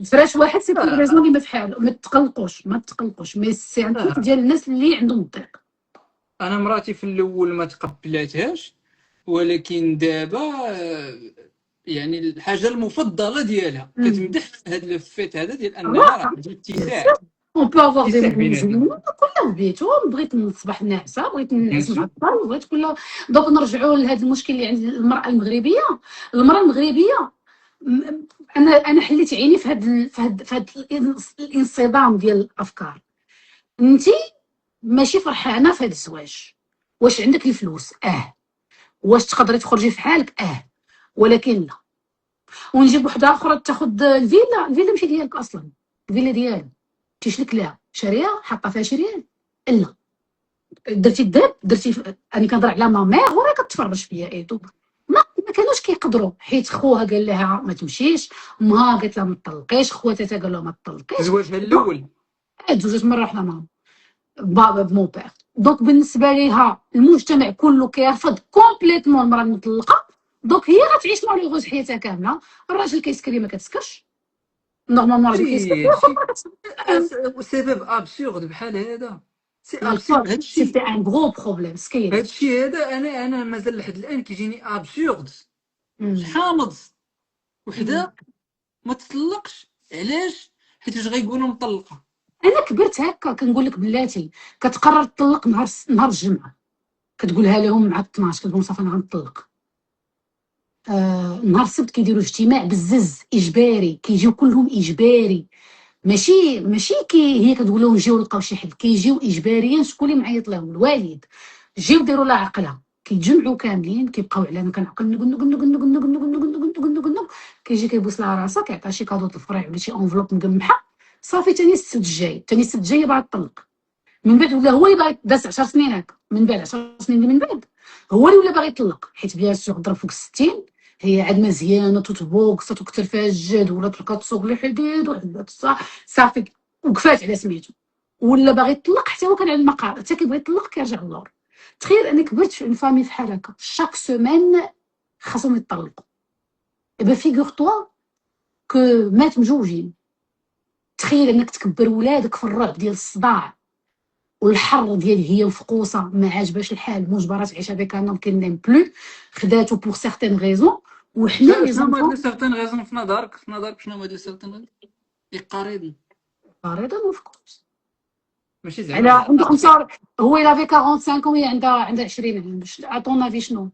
فراش واحد سي بور ريزون اللي ما في حاله، ما تقلقوش مي سي ان تروك ديال الناس اللي عندهم الضيق. انا مراتي في الاول ما تقبلاتهاش، ولكن دابا يعني الحاجه المفضله ديالها كتمدح هذا الفيت هذا ديال انها راه عندها اتساع. اون بو افوار دي اتساع مومون بيناتنا. زوينين كلها في بيتو. بغيت نصبح ناعسه، بغيت بيان نعس مع سور. الدار، بغيت كلها. دونك نرجعوا لهذا المشكل اللي عند المراه المغربيه. المراه المغربيه انا حليت عيني في هذا الانصدام ديال الافكار. انت ماشي فرحانه في هذا الزواج، واش عندك الفلوس؟ واش تقدري تخرجي في حالك؟ ولكن لا. ونجيب وحده اخرى تاخذ الفيلا ماشي ديالك اصلا. الفيلا ديالو تيشلك لها شاريه حاطه فيها شريان. لا، درتي الداب انا كنهضر على ما ميغ وراه كتفرج فيا ايتو. ما كانوش كيقدروا، حيت خوها قال لها ما تمشيش، امها قالت لها ما تطلقيش، خواتها قالوا ما تطلقيش. زواجها الاول. تزوجت مره واحده ماما بابا بمون بير. دونك بالنسبه ليها المجتمع كله كيرفض كومبليتمون المراه المطلقه. دونك هي غتعيش مالوغوز حياتها كامله. الراجل كيسكري ما كتسكرش، نورمالمون الراجل كيسكر هادشي كياخذ هادشي ما كتسكرش. سبب ابسورد بحال هذا. سي ابسورد الكل هادشي. سيتي ان غرو بروبليم سكينه. هادشي هذا انا مازال لحد الان كيجيني ابسورد. حامض. وحده ما تطلقش علاش؟ حيت غيقولوا مطلقه. انا كبرت هكا كنقول لك بلاتي. كتقرر تطلق نهار الجمعه، كتقولها لهم مع 12، كتقول صافي انا غنطلق. نهار السبت كيديروا اجتماع بالزز اجباري، كيجيو كلهم اجباري. ماشي هي كتقول لهم جيو لقاو شي حل، كيجيو اجباريا. شكون اللي معيط لهم؟ الوالد. جيو ديروا لها عقله. كيتجمعوا كاملين كيبقاو على انا كنعقل نقول كيجي كيبوس لها راسها، كيعطيها شي كادو الفريع ولا شي انفلوب مقمحه. صافي ثاني السبت الجاي باغا تطلق. من بعد ولا هو اللي باغي داز 10 سنين هكا، من بعد 10 سنين اللي من بعد هو اللي ولا باغي يطلق، حيت بيان سور ضرب فوق 60. هي عاد مزيانه تتبوكس تكثر فيها الجد، ولا تبقى تسوق الحديد وحده صافي وقفات على سميتو. ولا باغي يطلق حتى هو كان على المقال، حتى كيبغي يطلق كيرجع للور. تخيل انا كبرت في فامي بحال هكا، شاك سيمين خاصهم يطلقوا. ايبا فيغور توا كو مات مجوجين. تخيل انك تكبر ولادك في الرعب ديال الصداع والحر ديال هي مفقوسه ما عاجباش الحال، مجبره تعيش افيك ان نوم كي بلو، خداتو بوغ سيغتين غيزون. وحنا لي شنو هما لي زانفون سيغتين غيزون في نظرك شنو هما لي سيغتين غيزون؟ يقاريض فريضه مفقوس. ماشي على زعما عنده 5. هو إلا في 45 وهي عندها 20 عام. اطون افي شنو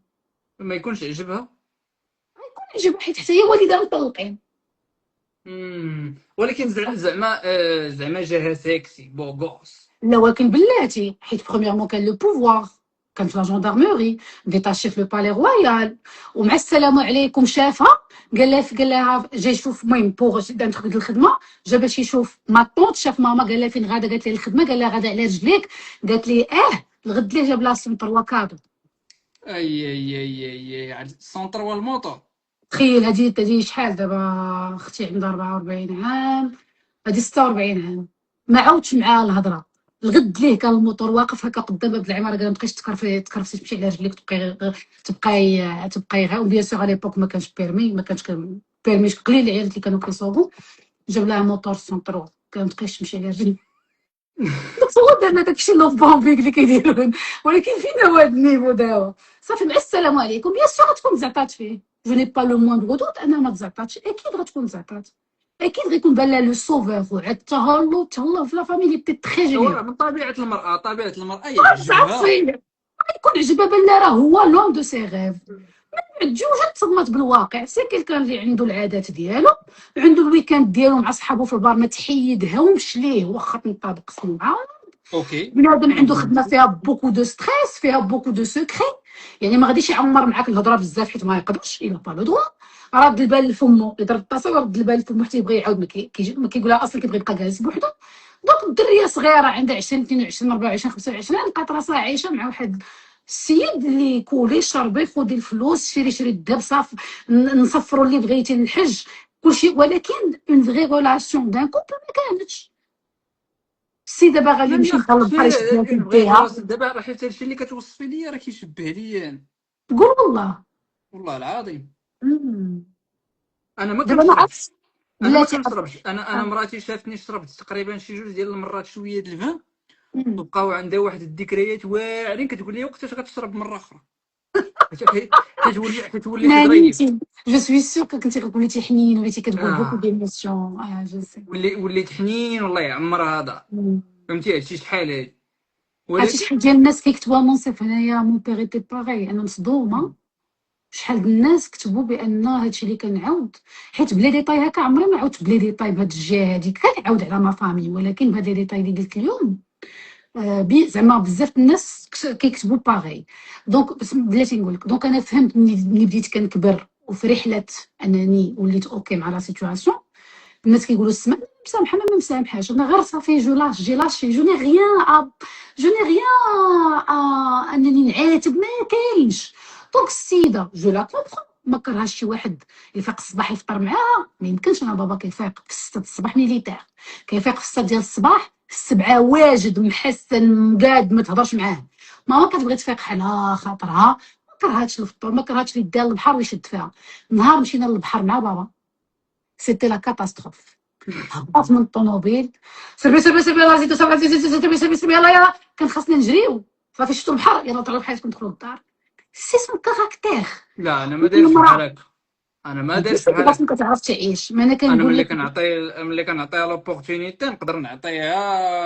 ما يكونش عجبها. يكون يجيب؟ حيت حتى هي والدها مطلقين. ولكن زعما جاها سيكسي بوغوس. لا ولكن بلاتي، حيت برومييرمون كان لو بوفوار، كان في لا جوندارموري ديتاشي في لو بالي رويال، ومع السلامه عليكم شافها. قال لها جا يشوف، المهم بوغ تخدم الخدمه، جا باش يشوف ما طونط، شاف ماما قال لها فين غاده، قالت لي الخدمه، قال لها غاده على رجليك، قالت لي الغد ليه جاب لها السنتر وكادو. اي اي اي اي على السونتر والموطور. تخيل هادي شحال دابا؟ اختي عندها 44 عام، هادي 46 عام. ما عاودش معاها الهضره. الغد ليه كان الموتور واقف هكا قدام باب العماره، قال ما تبقيش تكرفسي تمشي على رجليك، تبقاي غير. وبيان سور على ليبوك ما كانش بيرمي، ما كانش بيرمي قليل العيالات اللي كانوا كيصوبوا. جاب لها موتور سونترو، قال ما تبقيش تمشي على رجليك. تصور انا داكشي لو بومبيك اللي كيديرون، ولكن فينا هو هذا النيفو دابا؟ صافي مع السلام عليكم. بيان سور غتكون تزعطات فيه، جو ني با لو موان دو دوت انها ما تزعطاتش، اكيد غتكون تزعطات، اكيد غيكون بان لها لو سوفور، وعاد تهلاو في لا فاميلي بتي تري هو راه جينيرو. من طبيعه المراه، طبيعه المراه صافي يعجبها. يكون عجبها بان راه هو لون دو سي غيف. تزوجت تصدمت بالواقع، سي كيلكان اللي عنده العادات ديالو، عنده الويكاند ديالو مع صحابو في البار، ما تحيدهمش ليه واخا تنطابق معاه. اوكي. بنادم عنده خدمه فيها بوكو دو ستريس، فيها بوكو دو سكري، يعني ما غاديش يعمر معاك الهضره بزاف حيت ما يقدرش، الا با لو دوا. رد البال لفمو، يضرب الطاسه ويرد البال لفمو حتى يبغي يعاود، ما كيقولها اصلا، كيبغي يبقى جالس بوحدو. دونك الدريه صغيره عندها 20 22 24 25، لقات راسها عايشه مع واحد السيد اللي كولي شربي خدي الفلوس شري الذهب صافي، نصفروا اللي بغيتي للحج كلشي، ولكن اون فغي غولاسيون دان كوبل ما كانتش. السيده باغا اللي لا يمشي لا، يدخل شنو البحر يشدها في اون فغي يديها. غولاس دابا؟ راه حيت هادشي اللي كتوصفي ليا راه كيشبه ليا أنا. تقول والله. والله العظيم. مم. انا ما دابا ما كنشربش. عرفتش انا ما بلاتي كنشربش. انا مراتي شافتني شربت تقريبا شي جوج ديال المرات شويه د الفان، مم. وبقاو عندها واحد الذكريات واعرين، كتقول لي وقتاش غتشرب مره اخرى، حتولي تضريف. حنانيتي. جو سوي سور كنتي وليتي حنين، وليتي كتقول بوكو اه، ديموسيون، جو سي. وليت حنين والله يعمر هذا. فهمتي هادشي شحال هادي. عرفتي ولكن شحال ديال الناس كيكتبوا منصف هنايا مون بيغ ايتي باغي، انا مصدومه. شحال د الناس كتبوا بان هادشي اللي كنعاود، حيت بلا ديتاي هكا عمري ما عاودت بلا ديتاي بهاد الجهه هاديك، كنعاود على ما فامي، ولكن بهاد لي ديتاي اللي قلت اليوم زعما بزاف الناس كيكتبوا باغي. دونك بلاتي نقول لك، دونك انا فهمت ملي بديت كنكبر وفي رحله انني وليت اوكي مع لا سيتوياسيون. الناس كيقولوا السما مسامحه، ما مسامحاش، انا غير صافي جو لاش جي لاشي، جو ني غيان جو ني غيان انني نعاتب، ما كاينش. دونك السيده جو لا كومبخون، ما كرهاش شي واحد يفيق الصباح يفطر معاها، ما يمكنش. انا بابا كيفيق في 6 الصباح ميليتير، كيفيق في 6 ديال الصباح، في 7 واجد محسن قاد، ما تهضرش معاه. ماما كتبغي تفيق على خاطرها، ما كرهاتش الفطور، ما كرهاتش اللي دار البحر ويشد فيها. نهار مشينا للبحر مع بابا، سيتي لا كاتاستروف. هبط من الطوموبيل، سربي سربي سربي يلاه زيدو سربي سربي سربي سربي يلاه يلاه، كان خاصنا نجريو. صافي شفتو البحر، يلاه طلعوا بحالكم دخلوا للدار. سي سون كاركتير. لا، انا ما كل دايرش بحال مرة هكا. انا ما بيان دايرش سور بحال لازم هكا. كتعرف تعيش، ما انا انا كنقول ملي لك. كنعطي ملي كنعطيها لوبورتونيتي نقدر نعطيها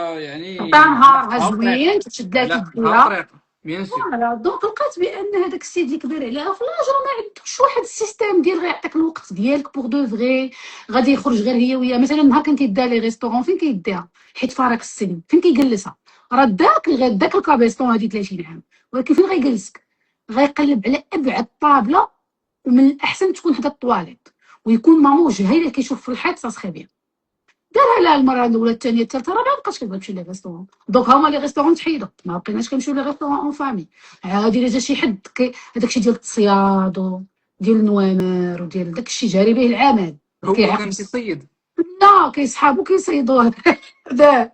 عطا يعني نهارها بحال الطريقه. زوين تشد لها في لا، بحال يديها. الطريقه بيان سور. فوالا دونك لقيت بان هذاك السيد اللي كبر عليها في لاج راه ما عندوش واحد السيستيم ديال غيعطيك الوقت ديالك بوغ دو فغي. غادي يخرج غير هي وياه، مثلا نهار كان كيديها لي ريستورون، فين كيديها؟ حيت فارق السن، فين كيجلسها؟ راه داك الكابيستون هادي 30 عام، ولكن فين غيجلسك؟ غيقلب على ابعد طابله، ومن الاحسن تكون حدا الطواليت، ويكون مامو جهه اللي كيشوف في الحيط سا سخي بيان. دارها لها المره الاولى الثانيه الثالثه الرابعه، مابقاش كتبغي تمشي لي ريستورون. دونك هما لي ريستورون تحيدوا، ما بقيناش كنمشيو لي ريستورون اون فامي. عادي الا جا شي حد هذاك الشيء ديال التصياد ديال النوامر وديال داك الشيء جاري به العمل، هو كان كيعرف. كيصيد. لا كيسحابو كيصيدوه هذا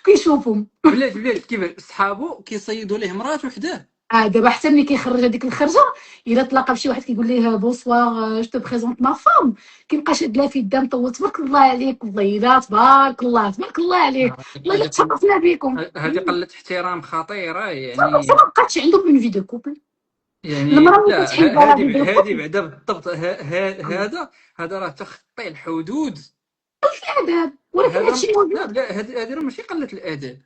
كيشوفهم. بلاتي كيف صحابو كيصيدوا ليه مرات وحده. دابا حتى ملي كيخرج هذيك الخرجه، الا تلاقى بشي واحد كيقول ليه بونسوار جو تو بريزونت ما فام، كيبقى شاد لها في يدها مطول، تبارك الله عليك والله، لا تبارك الله تبارك الله عليك، والله الا تشرفنا بكم. هذه قله احترام خطيره صافي يعني. ما بقاتش عندهم اون في دو كوبل. يعني المراه اللي لا، كتحيد على في دو هذه كوبل بعدا بالضبط. هذا راه تخطي الحدود. الاداب، ولكن هذا هادشي لا، موجود. بلا، هذه راه ماشي قله الاداب.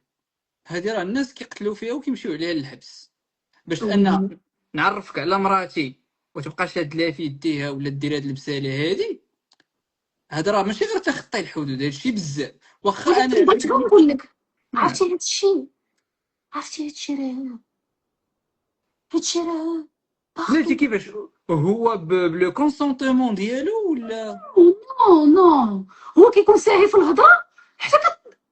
هذه راه الناس كيقتلوا فيها وكيمشيو عليها للحبس. باش انا نعرفك على مراتي وتبقى شاد لها في يديها ولا دير هاد البساله هادي، هذا راه ماشي غير تخطي الحدود، هادشي بزاف. واخا انا ولكن بغيت غير نقول لك، آه. عرفتي هادشي راه، هادشي راه بلاتي باغتو. كيفاش؟ هو بلو كونسونتمون ديالو ولا؟ نو نو، هو كيكون ساهي في الهضره حتى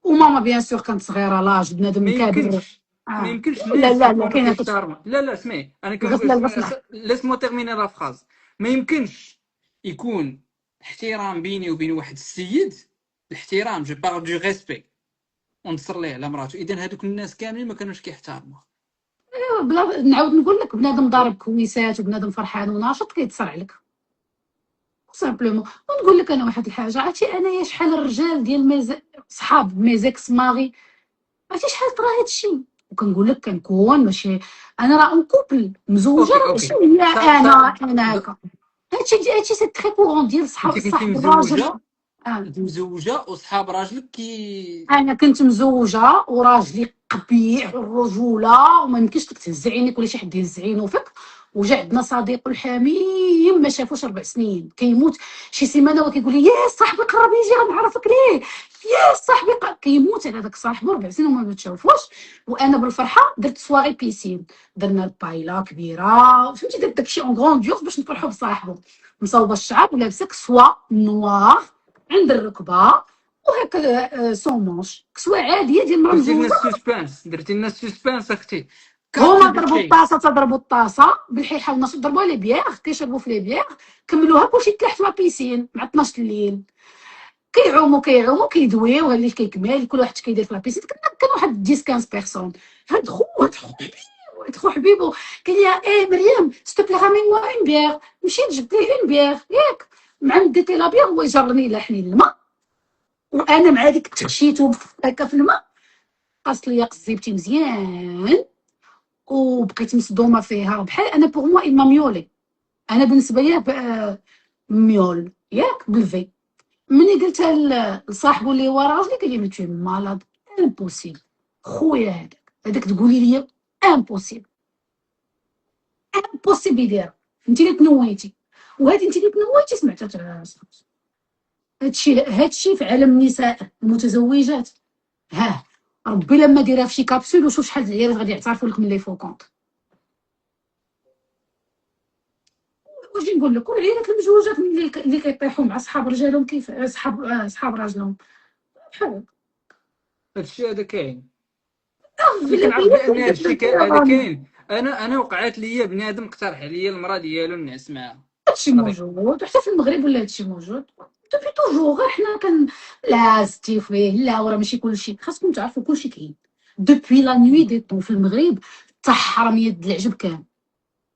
وماما بيان سور كانت صغيره، لاج بنادم ما كابر. يمكنش. ما يمكنش لا الناس لا لا يكونوا كاينه كيحتارموا. لا لا، سمعي انا الغسله البصمه. لاسمو تيرميني لا فراز. ما يمكنش يكون احترام بيني وبين واحد السيد، الاحترام جو بارل دو ريسبي، ونصر ليه على مراته. اذا هذوك الناس كاملين ما كانوش كيحترموه. بلا نعاود نقول لك، بنادم ضارب كويسات وبنادم فرحان وناشط كيتصر عليك. سامبلومون. ونقول لك انا واحد الحاجه، عرفتي انايا شحال الرجال ديال صحاب ميزيكس ماغي، عرفتي شحال طرا هادشي. وكنقول لك كنكون ماشي انا راه اون كوبل مزوجه، اوكي ماشي اوكي. هي صار انا هكا. هادشي سي تري كورون ديال انت كنتي صاحب الراجل. مزوجه، آه. مزوجه وصحاب راجلك انا كنت مزوجه وراجلي قبيح الرجوله، وما يمكنش لك تهز عينيك ولا شي حد يهز عينو فيك. وجا عندنا صديق الحميم ما شافوش 4 سنين كيموت. شي سيمانه وكيقول لي يا صاحبي قرب يجي غنعرفك ليه، يا صاحبي كيموت على داك صاحبو 4 سنين وما متشافوش. وانا بالفرحه درت سواغي بيسين، درنا البايلا كبيره فهمتي، درت داكشي اون غرونديوز باش نفرحوا بصاحبو، مصوبه الشعر ولابسه كسوه نوار عند الركبه، وهكا سون مونش كسوه عاديه ديال مرا درتي لنا مزوجه. السسبانس، درتي لنا السسبانس اختي. كات هما ضربوا بالحي. الطاسه، تضربوا الطاسه بالحي، حاولنا ضربوا لي بياغ كيشربوا في لي بياغ، كملوها كلشي تلاح في لابيسين مع 12 الليل. كيعوموا كيدويو، هذا اللي كيكمل كل واحد كيدير في لابيسين. كان واحد 10 15 بيرسون. هاد خو حبيبو قال لي ايه مريم ستو بلي رامي موا اون بياغ. مشيت جبت ليه اون بياغ ياك، مع مديت لي لا بياغ هو يجرني لاحني الماء، وانا مع ديك تخشيتو هكا في الماء، قاص ليا قصيبتي مزيان وبقيت مصدومه فيها بحال انا بوغ موا اما ميولي. انا بالنسبه ليا ميول ياك بالفي. مني قلتها لصاحبو اللي هو راجلي قال لي مي تو مالاد، امبوسيبل خويا هذاك تقولي لي امبوسيبل، امبوسيبل يدير. انت اللي تنويتي، وهذه انت اللي تنويتي سمعتها. هادشي في عالم النساء المتزوجات. ها ربي لما ديرها في شي كابسول وشوف شحال د العيالات غادي يعترفوا لك من لي فوكونت. واش نقول لك، والعيالات المزوجات اللي كيطيحوا مع صحاب رجالهم كيف صحاب راجلهم بحال هادشي هذا كاين. هكا. انا لا كنعرف بان هي هادشي هذا كاين. انا وقعت لي بنادم اقترح عليا المراه ديالو نعس معاها. هادشي صافي. موجود حتى في المغرب، ولا هادشي موجود دوبي توجور. غير حنا لا ستي فيه لا، وراه ماشي كلشي، خاصكم تعرفوا كلشي كاين دوبي لا نوي دي طون في المغرب. حتى حراميه د العجب كان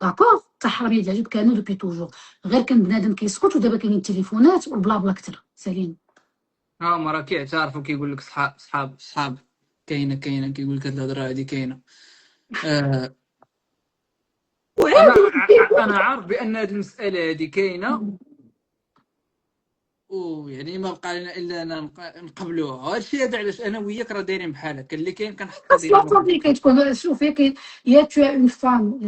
داكوغ، حتى حراميه د العجب كانوا دوبي توجور، غير كان بنادم كيسكت. ودابا كاينين التليفونات والبلا بلا كثر سالين. ها مرة كيعترفوا كيقول لك صحاب كاينه كيقول لك هاد الهضره هادي كاينه. آه. انا وعادي انا عارف بان هاد المساله هادي كاينه، ويعني ما بقى لنا الا انا نقبلوها. هادشي هذا علاش انا وياك راه دايرين بحال هكا، اللي كاين كنحطو اصلا ديما. صافي كتكون شوفي كاين يا تو اون فام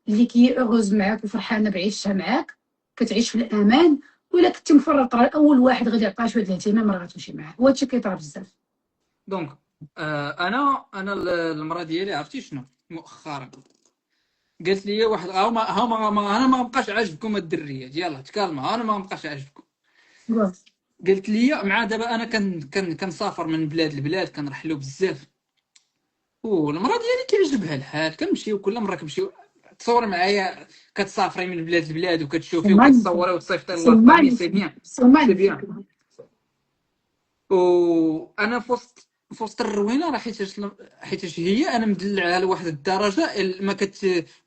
اللي كي اوغوز معاك وفرحانه بعيشها معاك، كتعيش في الامان، ولا كنتي مفرط راه اول واحد غادي يعطيها شويه الاهتمام راه غتمشي معاه. وهادشي كيطرا بزاف. دونك انا المراه ديالي عرفتي شنو مؤخرا قالت لي واحد انا ما بقاش عاجبكم الدريات، يلا تكالما، انا ما بقاش عاجبكم. قالت لي مع دابا انا كنسافر من بلاد لبلاد، كنرحلوا بزاف، والمراه ديالي كيعجبها الحال، كنمشيو كل مره كنمشيو. تصوري معايا كتسافري من بلاد لبلاد سي وكتشوفي مانيفيك، وكتصوري وتصيفطي سي لا فامي، سي مانيفيك، بيان. سي سي مانيفيك. بيان. وانا في وسط الروينه راه حيتاش هي انا مدلعها لواحد الدرجه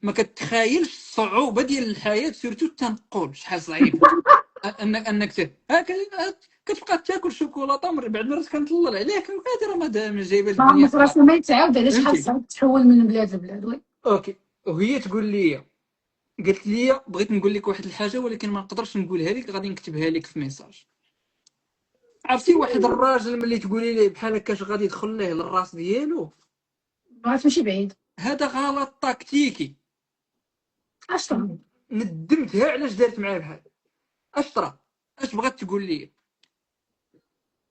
ما كتخايلش الصعوبه ديال الحياه، سورتو التنقل شحال صعيب. انك هاكا كتبقى تاكل شوكولاته بعد مرات كنطلل عليه كنقول راه ما جايبه الدنيا في راسو راسها. ما يتعاود على شحال فهمتي. صعيب تحول من بلاد لبلاد. وي اوكي. وهي تقول لي، قالت لي بغيت نقول لك واحد الحاجه ولكن ما نقدرش نقولها لك، غادي نكتبها لك في ميساج. عرفتي واحد الراجل ملي تقولي ليه بحال هكاش غادي يدخل ليه للراس ديالو، ما تمشي بعيد. هذا غلط تكتيكي. اش طرا؟ ندمتها علاش دارت معاه بحال. اش طرا؟ اش بغات تقول لي؟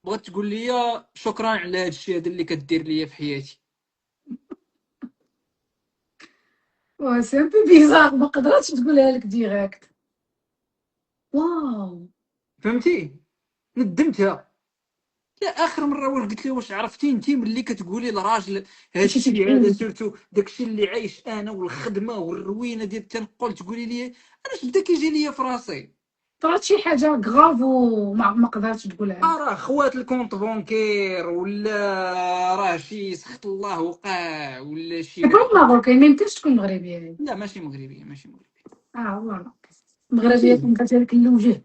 بغات تقول لي شكرا على هذا الشيء هذا اللي كدير ليا في حياتي. وا سي ان بو بيزار، ما قدرتش تقولها لك ديريكت. واو. فهمتي. ندمتها. لا اخر مره واش قلت لي، واش عرفتي انت ملي كتقولي لراجل هذا مشيتي الشيء هذا، بعيد. سيرتو داكشي اللي عايش انا والخدمه والروينه ديال التنقل، تقولي لي انا اش بدا كيجي ليا في راسي. طرات شي حاجه غراف وما ما قدرتش تقولها لك. راه خوات الكونت بونكير، ولا راه شي سخط الله وقع، ولا شي كيكون واحد. ماروكي، ما يمكنش تكون مغربيه هي. لا ماشي مغربيه، ماشي مغربيه. والله لا. المغربيه كون قالت لك الوجه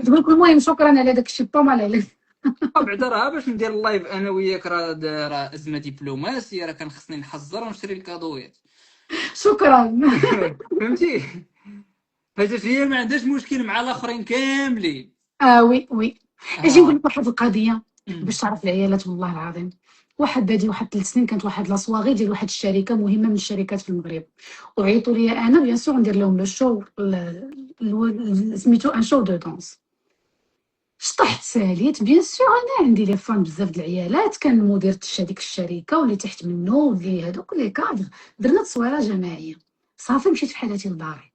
تقول لك المهم شكرا على داك الشيء بامال عليك. بعدا راه باش ندير اللايف انا وياك، راه ازمه دبلوماسيه، راه كان خصني نحضر ونشري الكادويات. شكرا. فهمتي؟ حيت هي ما عندهاش مشكل مع الاخرين كاملين. وي وي. اجي نقول اه. لك واحد القضيه أمم. باش تعرف العيالات والله العظيم. واحد 3 سنين كانت واحد لاصواغي ديال واحد الشركه مهمه من الشركات في المغرب، وعيطوا لي انا بيان سور ندير لهم لو شو سميتو ان شو دو دونس. شطحت ساليت بيان سور، انا عندي لي فان بزاف د العيالات، كان مدير هذيك الشركه واللي تحت منه واللي هذوك لي كادر. درنا تصويره جماعيه، صافي مشيت في حالتي لداري.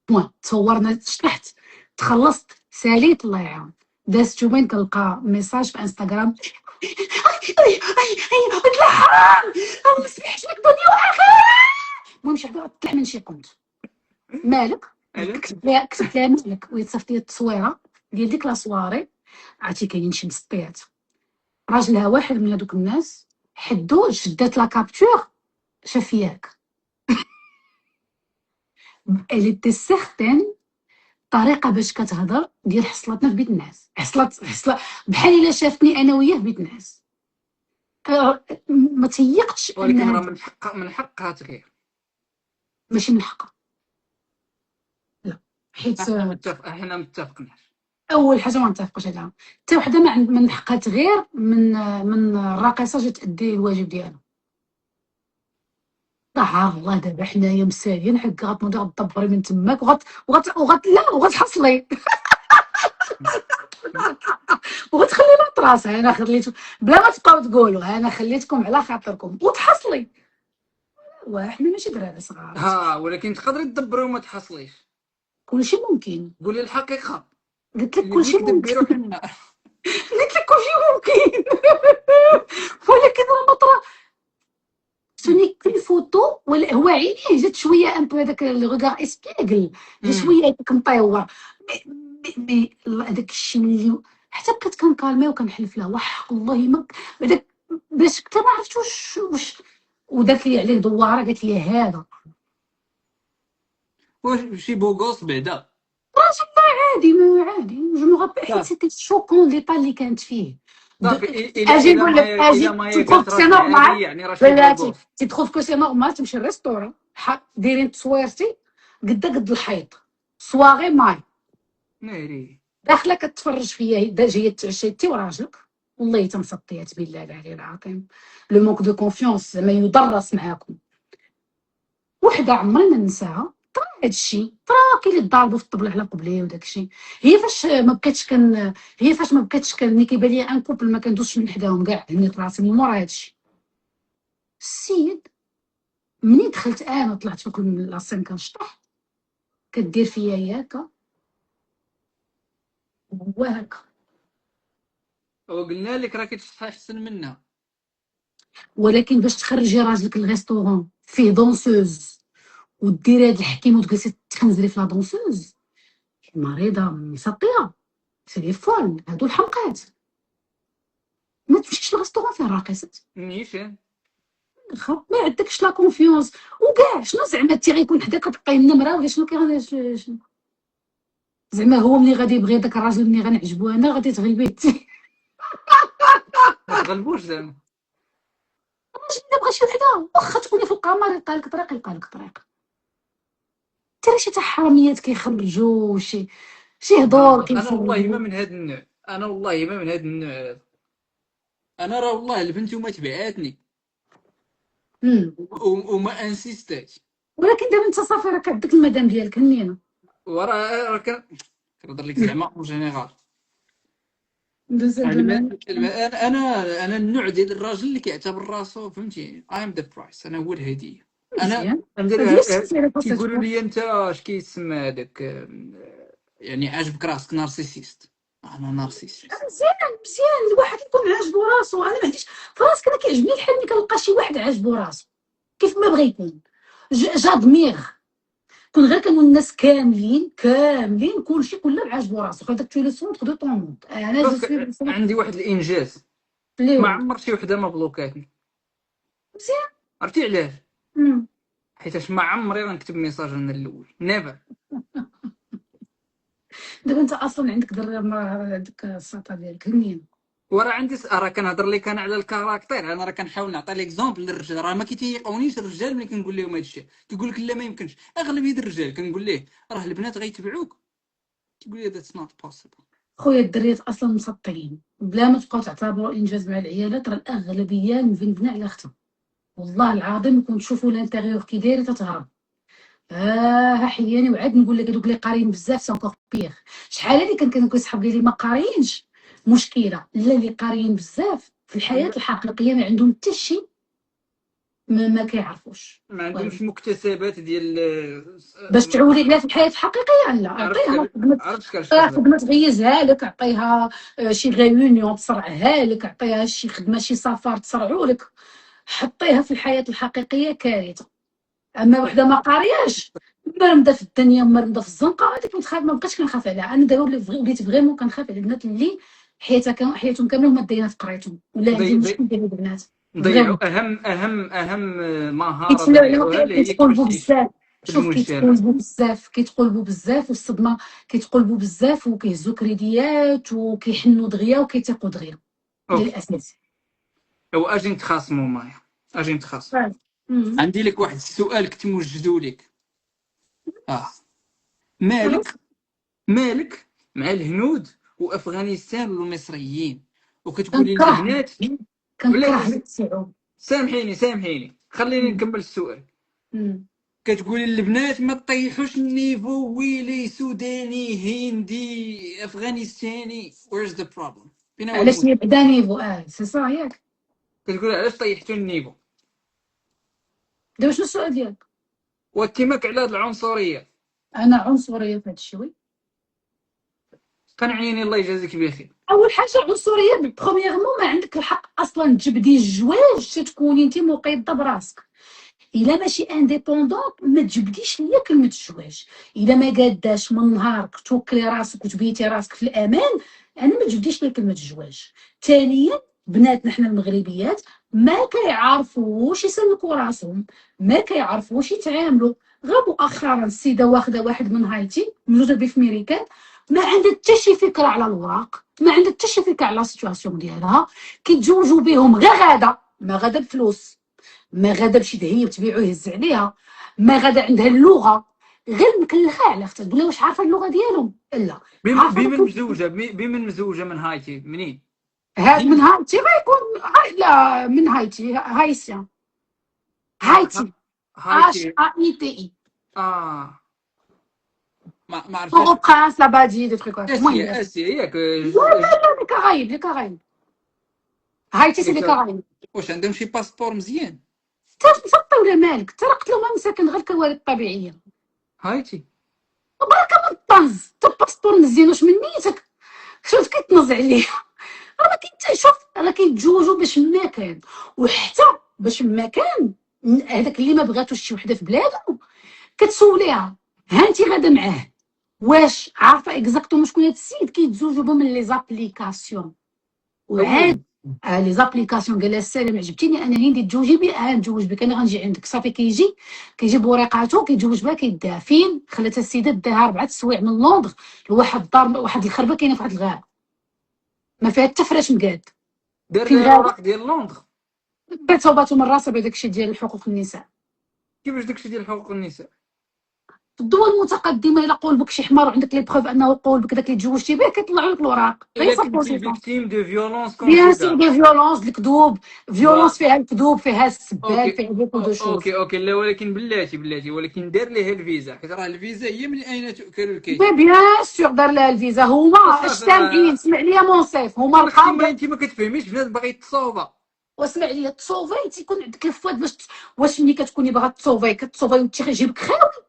بوان تصورنا شطحت، تخلصت ساليت الله يعاون. دازت يومين كنلقى ميساج في انستغرام: بنت الحرام الله يسمح لك دنيا واخره. المهم شي حدا طلع من شي كونت. مالك؟ علاش؟ كتبت لها مالك ويتصيفط لي التصويره ديال ديك لا سواري. عرفتي كاينين شي مسطيات، راجلها واحد من هذوك الناس حدو شدات لا كابتور شاف ياك. elle était certaine الطريقه باش كتهضر ديال حصلتنا في بيت الناس، حصلت بحال الا شافتني انا وياه في بيت الناس. ما تيقتش ولكن راه انها من حقها تغير. ماشي من حقها، لا. حيت احنا متفقناش. اول حاجه ما نتفقوش عليها، حتى وحده ما من حقها تغير من الراقصه جات تأدي الواجب ديالها. الله دابا حنايا مسالين حق غتنوضي غتدبري من تماك لا وغتحصلي وغتخلي لا طراس. انا خليت بلا ما تبقاو تقولوا انا خليتكم على خاطركم وتحصلي. وحنا ماشي دراري صغار. ولكن تقدري تدبري وما تحصليش. كلشي ممكن. قولي الحقيقه، قلت لك اللي كلشي بيك دبي روح ممكن. النار. قلت لك كلشي ممكن. ولكن المطرة سوني كل فوتو ولا هو عينيه جات شويه ان بو هذاك لو ريغار اسبيغل، جا شويه هكاك مطيور. هذاك الشيء اللي حتى بقيت كنكالمي وكنحلف له وحق الله ما هذاك باش حتى ما عرفتش واش ودارت لي عليه دواره قالت لي هذا واش شي بوغوس بعدا؟ راجل عادي. ما عادي جو مو رابيل حيت صافي سيتي شوكون ليطا اللي كانت فيه. صافي. اجي نقول لك اجي الا ما هي تي تروف كانت سي راجل عادي نورمال. يعني راه شي بلاتي بوغوس. تي تروف كو سي نورمال تمشي للريستورون دايرين تصويرتي قد الحيط سواغي ماي ناري. داخله كتفرج فيا جايه تعشي انت وراجلك. والله تنسطيات بالله العلي العظيم. لو مونك دو كونفيونس زعما يدرس معاكم. وحده عمري ما ننساها طرا هادشي طرا كاين اللي ضاربو في الطبله على قبلي وداكشي. هي فاش ما بقيتش هي فاش ما بقيتش ملي كيبان لي ان كوبل ما كندوزش من حداهم كاع هنيت راسي من مورا هادشي. السيد منين دخلت انا طلعت فوق لاسين كنشطح كدير فيا ياكا هو هكا. وقلنا لك راكي تصحى احسن منها. ولكن باش تخرجي راجلك الريستورون فيه دونسوز وديري هاد الحكيم وتجلسي تخنزري في لا دونسوز، مريضه مسطيه سي فول هادو الحمقات. ما تمشيش للريستورون فيه راقصات نيشان. ما عندكش لا كونفيونس وكاع. شنو زعما انت غيكون حداك تبقاي النمره ولا شنو زعما هو ملي غادي يبغي داك الراجل ملي غنعجبو انا غادي تغلبيه انت. ما تغلبوش زعما. الراجل الا بغى شي وحده واخا تكوني في القمر يلقى لك طريق يلقى لك طريق. ترى شي تاع حراميات كيخرجوا شي هضور انا والله ما كيخرجوا. من هذا النوع، انا والله ما من هذا النوع هذا. انا راه والله البنت وما تبعاتني وما انسيستاش. ولكن دابا انت صافي راك عندك المدام ديالك هنينا. وراه كنهضر لك زعما اون جينيرال. دوز هاد انا النوع ديال الراجل اللي كيعتبر راسو فهمتي اي ام ذا برايس، انا هو الهديه. انا مزيان. ندير هادي الشخصيه كيقولوا خاصها. لي انت اش كيتسمى هذاك يعني عاجبك راسك نارسيسيست. انا نارسيسيست. مزيان الواحد يكون عاجبو راسو. انا ما عنديش في راسك انا كيعجبني الحال ملي كنلقى شي واحد عاجبو راسو كيف ما بغى يكون. جادميغ كون غير كانوا الناس كاملين كلشي كله عاجبو راسو هذاك تو لو سونتر دو طون موند. انا جو سوي عندي واحد الانجاز، اللي ما هو عمر شي وحده ما بلوكاتني. مزيان. عرفتي علاش؟ مم. حيتاش ما عمري غنكتب ميساج من الاول نيفر. دابا انت اصلا عندك ديك الساطا ديالك منين؟ وراه عندي راه كنهضر لك انا على الكاركتير. انا راه كنحاول نعطي ليكزومبل للرجال، راه ما كيتيقونيش الرجال ملي كنقول لهم هذا الشيء، كيقول لك لا ما يمكنش. اغلبيه الرجال كنقول ليه راه البنات غيتبعوك، تقول لي ذاتس نوت بوسيبل. خويا الدريات اصلا مسطيين بلا ما تبقاو تعتبروا انجاز مع العيالات، راه الاغلبيه مفنفنه على اختها. والله العظيم كنت تشوفوا الانتيريور كي دايره تتهرب. حياني وعاد نقول لك هذوك اللي قاريين بزاف سون كور بيغ. شحال هذه كان كيسحب لي اللي ما قاريينش مشكله، لا اللي قاريين بزاف في الحياه الحقيقيه ما عندهم حتى شيء، ما كيعرفوش ما والو. عندهمش مكتسبات ديال باش تعولي عليها في الحياه الحقيقيه، لا عطيها خدمه، عرفت كاش كتهضر. خدمه تغيزها لك، عطيها شي غيونيون تصرعها لك، عطيها شي خدمه شي سفر تصرعوا لك، حطيها في الحياه الحقيقيه كارثه. اما وحده ما قارياش مرمده في الدنيا مرمده في الزنقه، هذيك ما بقيتش كنخاف عليها. انا دابا وليت فريمون كنخاف على البنات اللي حياتهم كامله هما داينه في قرايتهم، ولا عندي مشكل ديال البنات فريمون نضيعوا اهم مهاره كيتفلاو عليهم، ضيعوها اللي هي كيفاش كيتقلبوا تعيش بزاف. في شوف المجتمع. كيتقلبوا بزاف والصدمه، كيتقلبوا بزاف وكيهزوا كريديات وكيحنوا دغيا وكيتيقوا دغيا اوكي، للاسف. او اجي نتخاصموا معايا، اجي نتخاصم. أمم. عندي لك واحد السؤال كنت موجدو لك. مالك مع الهنود وافغانستان والمصريين وكتقولي كنكره البنات؟ كنكره ولا هاد الشعوب. سامحيني خليني أمم. نكمل السؤال. أمم. كتقولي البنات ما طيحوش النيفو، ويلي سوداني هندي افغانستاني، where's the problem؟ فين هو علاش المشكل؟ هي بعدا نيفو سي صا ياك. كتقولي علاش طيحتوا النيفو؟ دابا شنو السؤال ديالك؟ واتماك على هاد العنصريه. انا عنصريه في هاد الشيء وي. قنعيني الله يجازيك بخير. اول حاجه عنصريه برومييرمون ما عندك الحق اصلا تجبدي الجواج تكوني انت مقيده براسك. الا ماشي انديبوندون ما تجبديش ليا كلمه الزواج. الا ما قاداش من نهارك توكلي راسك وتبيتي راسك في الامان، انا ما تجبديش ليا كلمه الزواج. ثانيا بناتنا حنا المغربيات ما كيعرفوش يسلكوا راسهم، ما كيعرفوش يتعاملوا. غير مؤخرا السيده واخده واحد من هايتي موجوده في ميريكان، ما عندها حتى شي فكره على الوراق، ما عندها حتى شي فكره على السيتواسيون ديالها. كيتزوجوا بهم غير غاده، ما غاده بفلوس، ما غادا بشي دهيه وتبيعو يهز عليها، ما غادا عندها اللغه، غير مكلخه على اختها تقول لها واش عارفه اللغه ديالهم؟ لا عارفه بمن مزوجه من هايتي منين؟ هاد من هايتي ما يكون لا من هايتي هايسيان هايتي اش هايتي. ا اي تي اي اه ما عرفتش. بورو برانس لا بادي دي تروك المهم. اسيا ياك. لا لي كارايب لي كارايب هايتي سي لي كارايب. واش عندهم شي باسبور مزيان؟ تفطي ولا مالك ترقت له ما مساكن غير الكوارث الطبيعيه. هايتي بركه من الطنز تو باسبور مزيان واش من نيتك؟ شوف كيتنز عليه. راه شوف راه كيتزوجوا باش ما كان، وحتى باش ما كان هذاك اللي ما بغاتوش شي وحده في بلادو كتسوليها ها انت غادا معاه واش عارفه اكزاكتومون شكون هاد السيد؟ كيتزوجوا بهم من لي زابليكاسيون. وعاد لي زابليكاسيون قال لها السلام عجبتيني انا هندي تزوجي بي نتزوج بك انا غنجي عندك صافي. كيجيب وريقاتو كيتزوج بها كيديها فين خلاتها السيده داها 4 سوايع من لندن لواحد الدار واحد الخربه كاينه في واحد الغابه ما فيها حتى فراش مقاد دار في لها الغابه. الاوراق ديال لندن. باتوا من راسها بهذاك الشيء ديال حقوق النساء. كيفاش داكشي ديال حقوق النساء؟ في الدول المتقدمه الا قول بك شي حمار وعندك لي بروف انه قول بك داك اللي تزوجتي به كيطلعوا لك الوراق الا غيصبروا كنتي سيطون. فيكتيم دو فيولونس بيان سور كونجوغال. دي فيولونس الكذوب، فيولونس فيها الكذوب فيها السبال اوكي فيها بوكو دو شوز. اوكي لا، ولكن بلاتي ولكن دار ليها الفيزا، حيت راه الفيزا هي من اين تؤكل الكذب. مي بيان سور دار لها الفيزا هما السامعين. اسمع ليا مونسيف هما القاده. انت ما كتفهميش بنات باغي تصوبا. واسمع ليا تصوفي تيكون عندك الفواد باش واش ملي كتكوني باغا تصوفي كتصوفي وتجيبك خاوي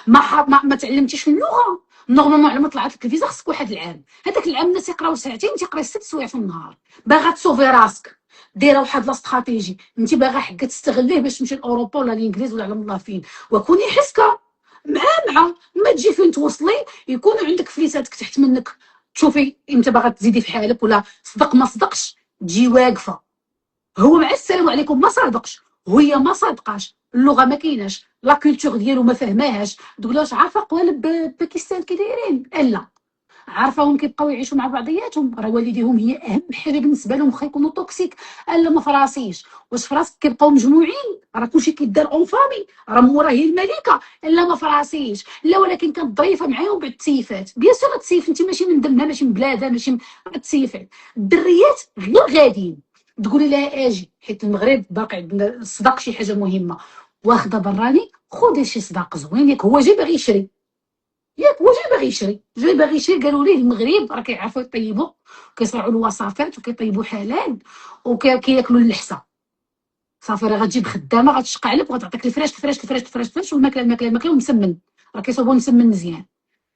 ما تعلمتيش اللغه. نورمالمون على ما طلعت لك الفيزا خصك واحد العام، هذاك العام الناس يقراو ساعتين انت تقراي 6 سوايع في النهار. باغا تصوفي راسك دايره واحد لاستراتيجي انت باغا حكا تستغليه باش تمشي لاوروبا ولا الانجليز ولا على الله فين، وكوني حسكه مع ما تجي فين توصلي يكون عندك فليساتك تحت منك تشوفي امتى باغا تزيدي في حالك ولا صدق ما صدقش تجي واقفه. هو مع السلام عليكم ما صادقش وهي ما صادقاش، اللغه ما كايناش، لا كولتور ديالو ما فهماهاش، تقول واش عارفه قوالب باكستان كي دايرين؟ لا، عارفاهم كيبقاو يعيشوا مع بعضياتهم، راه والديهم هي اهم حاجه بالنسبه لهم، واخا يكونوا توكسيك. الا ما فراسيش، واش فراسك كيبقاو مجموعين، راه كلشي كيدار اون فامي، راه مورا هي الملكه. الا ما فراسيش، لا ولكن كانت ظريفه معاهم بعد تسيفات، بيان سور تسيف انت ماشي من دمها، ماشي من بلادها، ماشي من تسيفات. الدريات غير غاديين، تقولي لها اجي، حيت المغرب باقي عندنا الصداق شي حاجه مهمه، واخده براني خذي شي صداق زوين، ياك هو جاي باغي يشري، ياك هو جاي باغي يشري، جاي باغي يشري، قالوا ليه المغرب راه كيعرفوا يطيبوا، كيصرعوا الوصفات وكيطيبوا حلال وكياكلوا اللحسه. صافي راه غتجيب خدامه غتشقع لك وغتعطيك الفراش الفراش الفراش الفراش الفراش، والماكله الماكله الماكله، ومسمن، راه كيصوبوا مسمن مزيان.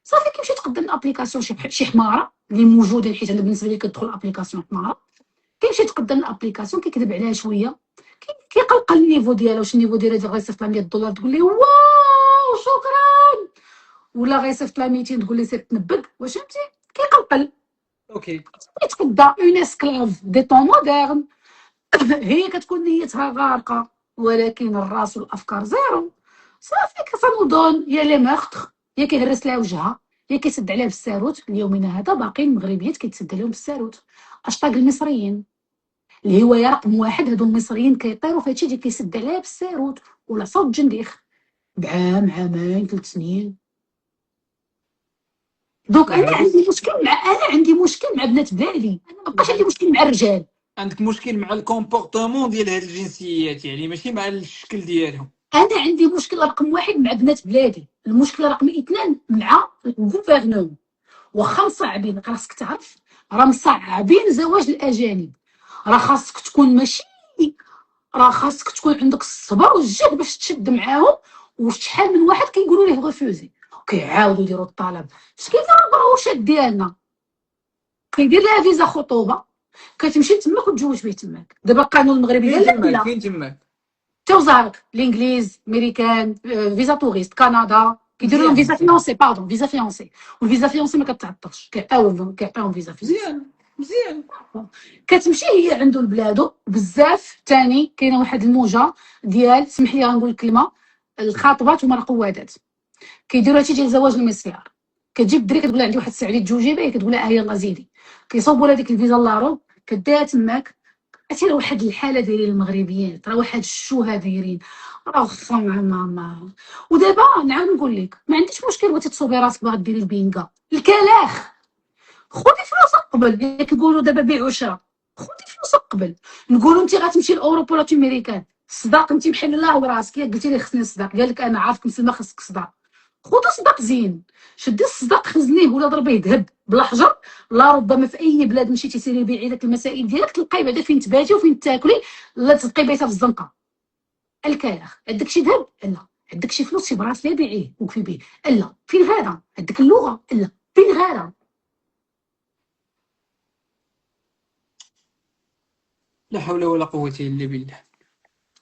صافي كيمشي تقدم الابليكاسيون شي حماره اللي موجوده، حيت انا بالنسبه لي كتدخل الابليكاسيون حماره، كيمشي تقدم الابليكاسيون كيكذب عليها شويه، كيقلقل النيفو ديالها، واش النيفو ديالها غيصيفط لها $100، تقول ليه واو شكرا، ولا غيصيفط لها 200 تقول لي سير تنبذ، واش فهمتي؟ كيقلقل. اوكي. كتبدا اون اسكلاف دي طون مودرن. هي كتكون نيتها غارقه، ولكن الراس والافكار زيرو. صافي كتنوضون يا لي ميرتر، يا كيهرس لها وجهها، يا كيسد عليها بالساروت. اليومنا هذا باقيين المغربيات كيتسد عليهم بالساروت، اشطاق المصريين، الهوايه رقم واحد. هادو المصريين كيطيروا في هادشي اللي كيسد عليها بالساروت ولا صوت جنديخ، بعام عامين 3 سنين. دونك لا عادي، انا عندي مشكل مع بنات بلادي، انا ما بقاش عندي مشكل مع الرجال. عندك مشكل مع الكومبورتمون ديال هاد الجنسيات، يعني ماشي مع الشكل ديالهم. انا عندي مشكل رقم واحد مع بنات بلادي، المشكل رقم اثنان مع الغوفرنمون. واخا مصعبين، خاصك تعرف راه مصعبين زواج الاجانب، راه خاصك تكون ماشي، راه خاصك تكون عندك الصبر والجهد باش تشد معاهم. وشحال من واحد كيقولوا ليه غوفوزي، كيعاودوا يديروا الطلب. اش كيديروا البروشات ديالنا؟ كيدير لها فيزا خطوبه، كتمشي تماك وتزوج به تماك. دابا القانون المغربي فين قال لك تماك لا، فين تماك؟ توزعك الانجليز امريكان، فيزا توريست كندا، كيديروا لهم مزيان فيزا مزيان فيونسي، باردون فيزا فيونسي. والفيزا فيونسي ما كتعطلش، كيعطيوهم فيزا فيونسي. مزيان مزيان. كتمشي هي عنده لبلادو بزاف. ثاني كاينه واحد الموجه ديال، سمح لي غنقول الكلمه، الخاطبات وما القوادات، كيديروا هادشي ديال زواج المصيار. كتجيب الدري كتقول لها عندي واحد الساعه اللي تزوجي به، كتقول لها يلاه زيدي، كيصوبوا لها ديك الفيزا لاروب، كديها تماك. عرفتي راه واحد الحاله دايرين المغربيين، راه واحد الشوهه دايرين، راه خا ما. ودابا نعاود نقول لك، ما عنديش مشكل بغيتي تصوبي راسك باغا ديري البينكا الكلاخ، خذي فلوسك قبل. كيقولوا دابا بيع وشرا، خذي فلوسك قبل. نقولوا انت غتمشي لاوروبا ولا امريكان، الصداق انت محل الله وراسك، ياك قلتي لي خصني الصداق، قال لك انا عارفك مسلمه خصك صداق، خذ صداق زين، شدي الصداق خزنيه ولا ضربيه ذهب بالحجر. لا ربما في اي بلاد مشيتي سيري بيعي لك المسائل ديالك، تلقاي بعدا فين تباتي وفين تاكلي، لا تبقي بايته في الزنقه. الكلاخ عندك شي ذهب؟ لا. عندك شي فلوس، شي براسلي بيعيه وكفي به. لا. فين غادا؟ عندك اللغه؟ لا. فين غادا؟ لا حول ولا قوة الا بالله.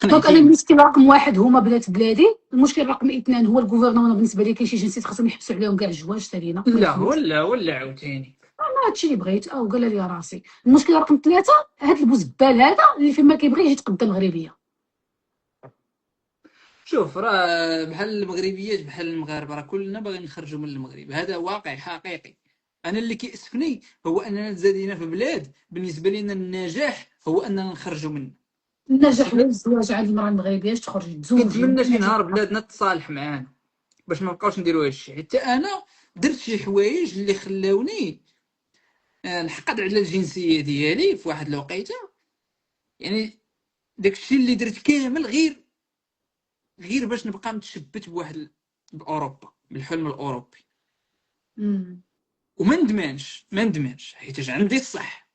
دونك انا قنعتيني. المشكل رقم واحد هما بنات بلادي، المشكل رقم اثنان هو الغوفرنمون. بالنسبه لي كاين شي جنسيات خاصهم يحبسوا عليهم كاع الزواج سالينا ما لا يدخلوش. ولا عاوتاني. انا هادشي اللي بغيت او قال لي راسي. المشكل رقم ثلاثه، هاد البوزبال هذا اللي فيما كيبغي يجي يتقدم مغربيه. شوف راه بحال المغربيات بحال المغاربه، راه كلنا باغيين نخرجوا من المغرب، هذا واقع حقيقي. انا اللي كيأسفني هو اننا تزادينا في بلاد بالنسبه لنا النجاح هو اننا نخرجوا منه. النجاح هو كنتمنى الزواج عند المراه المغربيه، باش تخرجي تزوجي كنتمنى شي النجاح. نهار بلادنا تصالح معانا باش ما نبقاوش نديروا هذا الشيء. حتى انا درت شي حوايج اللي خلاوني نحقد على الجنسيه ديالي في واحد الوقيته. يعني داك الشيء اللي درت كامل غير باش نبقى متشبت باوروبا، بالحلم الاوروبي. امم وما ندمانش ما ندمانش حيت عندي الصح.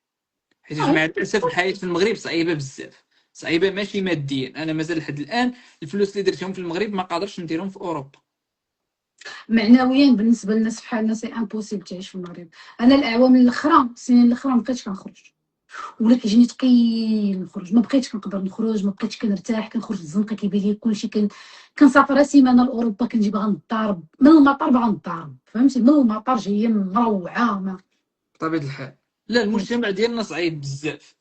حيت اه مع الاسف الحياه في المغرب صعيبه بزاف، صعيبه ماشي ماديا. انا مازال لحد الان الفلوس اللي درتهم في المغرب ما قادرش نديرهم في اوروبا. معنويا بالنسبه للناس بحالنا سي امبوسيبل تعيش في المغرب. انا الاعوام الاخرى، السنين الاخرى، ما بقيتش كنخرج، ولا كيجيني ثقيل نخرج، ما بقيتش كنقدر نخرج، ما بقيتش كنرتاح، كنخرج الزنقه كيبان لي كلشي. كنسافر سيمانه لاوروبا، كنجي باغا نضارب من المطار، باغا نضارب، فهمتي؟ من المطار جايه مروعه ما. بطبيعه الحال لا، المجتمع ديالنا صعيب بزاف.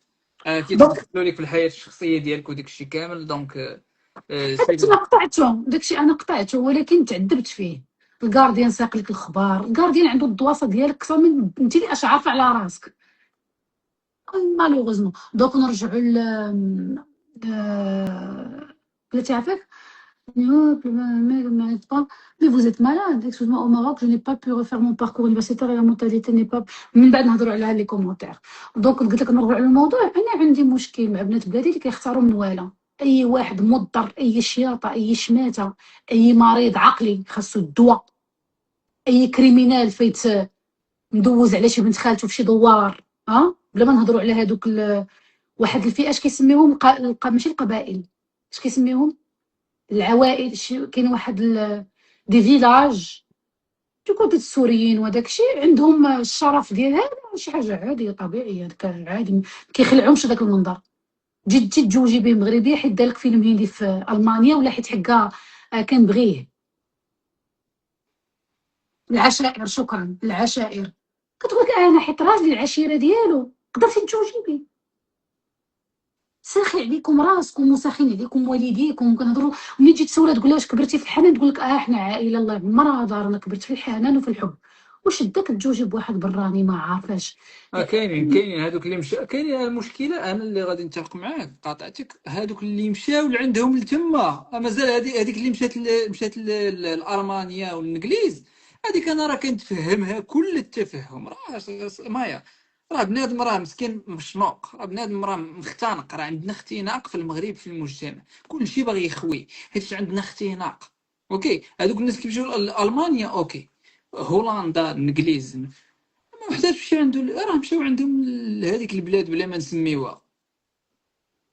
دونك كيتدخلوا لك في الحياه الشخصيه ديالك وداك الشيء كامل. دونك هذاك السيد انا قطعته، داكشي انا قطعته، ولكن تعذبت فيه. الجارديان ساق لك الخبار، الجارديان عنده الدواسه ديالك اكثر من انت اللي اش عارفه على راسك. مالوغوزمون دوك نرجعوا ل بلاتي عافاك. Non, mais vous êtes malade. Excuse-moi, au Maroc, je n'ai pas pu refaire mon parcours universitaire et la mentalité n'est pas. من بعد نهضروا على لي كومونتير. دونك قلت لك نرجعوا للموضوع. انا عندي مشكل مع بنات بلادي اللي كيختاروا منواله. اي واحد مضطر، اي شياطه، اي شماته، اي مريض عقلي خاصو الدواء، اي كريمينال فايت مدوز على شي بنت خالته في شي دوار، بلا ما نهضروا على هذوك واحد الفئه اش كيسميوهم ماشي القبائل، اش كيسميوهم العوائل. كاين واحد دي فيلاج دو كوتي السوريين وداك الشيء عندهم الشرف ديال هذا شي حاجه عاديه طبيعيه، هذاك عادي ما كيخلعهمش داك المنظر. تجي تتزوجي به مغربيه حيت دارك فيلم هندي في المانيا، ولا حيت حكا كنبغيه. العشائر، شكرا العشائر. كتقول لك انا حيت راجلي العشيره ديالو قدرتي تتزوجي به. ساخي عليكم راسكم وساخين عليكم والديكم. كنهضروا ملي تجي تسولها تقول لها واش كبرتي في الحنان، تقول لك حنا عائله الله عمرها دارنا كبرت في الحنان وفي الحب. واش داك تجوجي بواحد براني ما عارفاش. كاينين هذوك اللي مشى. كاينين المشكله، انا اللي غادي نتفق معاك، قاطعتك. هذوك اللي مشاو لعندهم لتما مازال هذيك اللي مشات لالمانيا والانجليز، هذيك انا راه كنتفهمها كل التفهم. راه مايا، راه بنادم راه مسكين مشنوق، راه بنادم راه مختنق. راه عندنا اختناق في المغرب في المجتمع، كل شيء باغي يخوي حيت عندنا اختناق. اوكي، هذوك الناس اللي كيمشيو لالمانيا، اوكي، هولندا، الانجليز، ما حتى مشي عنده راه مشاو عندهم لهذيك البلاد بلا ما نسميوها،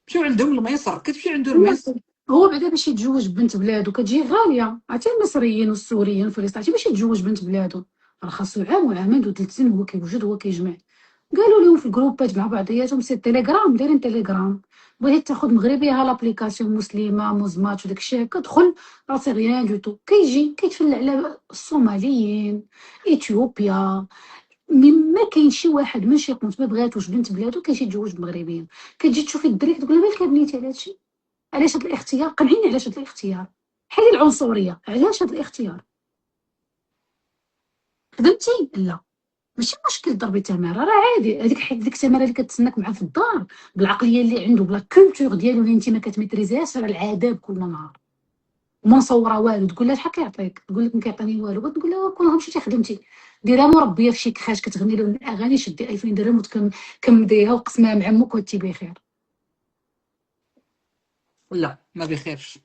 مشاو عندهم لمصر، كتمشي عنده لمصر. هو بعدا باش يتزوج بنت بلادو كتجي غاليه، عرفتي المصريين والسوريين والفلسطينيين باش يتزوج بنت بلادو راه خاصو عام وعامين و3 سنين هو كيوجد هو كيجمع. قالوا لهم في الجروبات مع بعضياتهم سي تيليجرام، دايرين تيليجرام. بغيت تاخذ مغربي ها لابليكاسيون مسلمه موزمات وداك الشيء، كتدخل راسي غيان دو تو، كيجي كيتفلع على الصوماليين، اثيوبيا. ما كاين شي واحد من شي قنت ما بغاتوش بنت بلادو كيجي يتزوج بمغربيين. كتجي تشوفي الدري كتقول لها مالك بنيتي على هادشي، علاش هاد الاختيار؟ قنعيني علاش هاد الاختيار، حيدي العنصريه، علاش هاد الاختيار؟ خدمتي لا ماشي مشكل ضربي تماره، راه عادي. هذيك ديك التماره اللي كتسناك معاه في الدار بالعقليه اللي عنده بلا كولتور ديالو اللي انت ما كتميتريزيهاش، راه العذاب كل نهار وما مصوره والو. تقول لها شحال كيعطيك، تقول لك ما كيعطيني والو. تقول لها كون مشيتي خدمتي ديرها مربيه في شي كخاش كتغني له الاغاني، شدي 2000 درهم وكمديها وقسمها مع عمك وانتي بخير. لا ما بخيرش،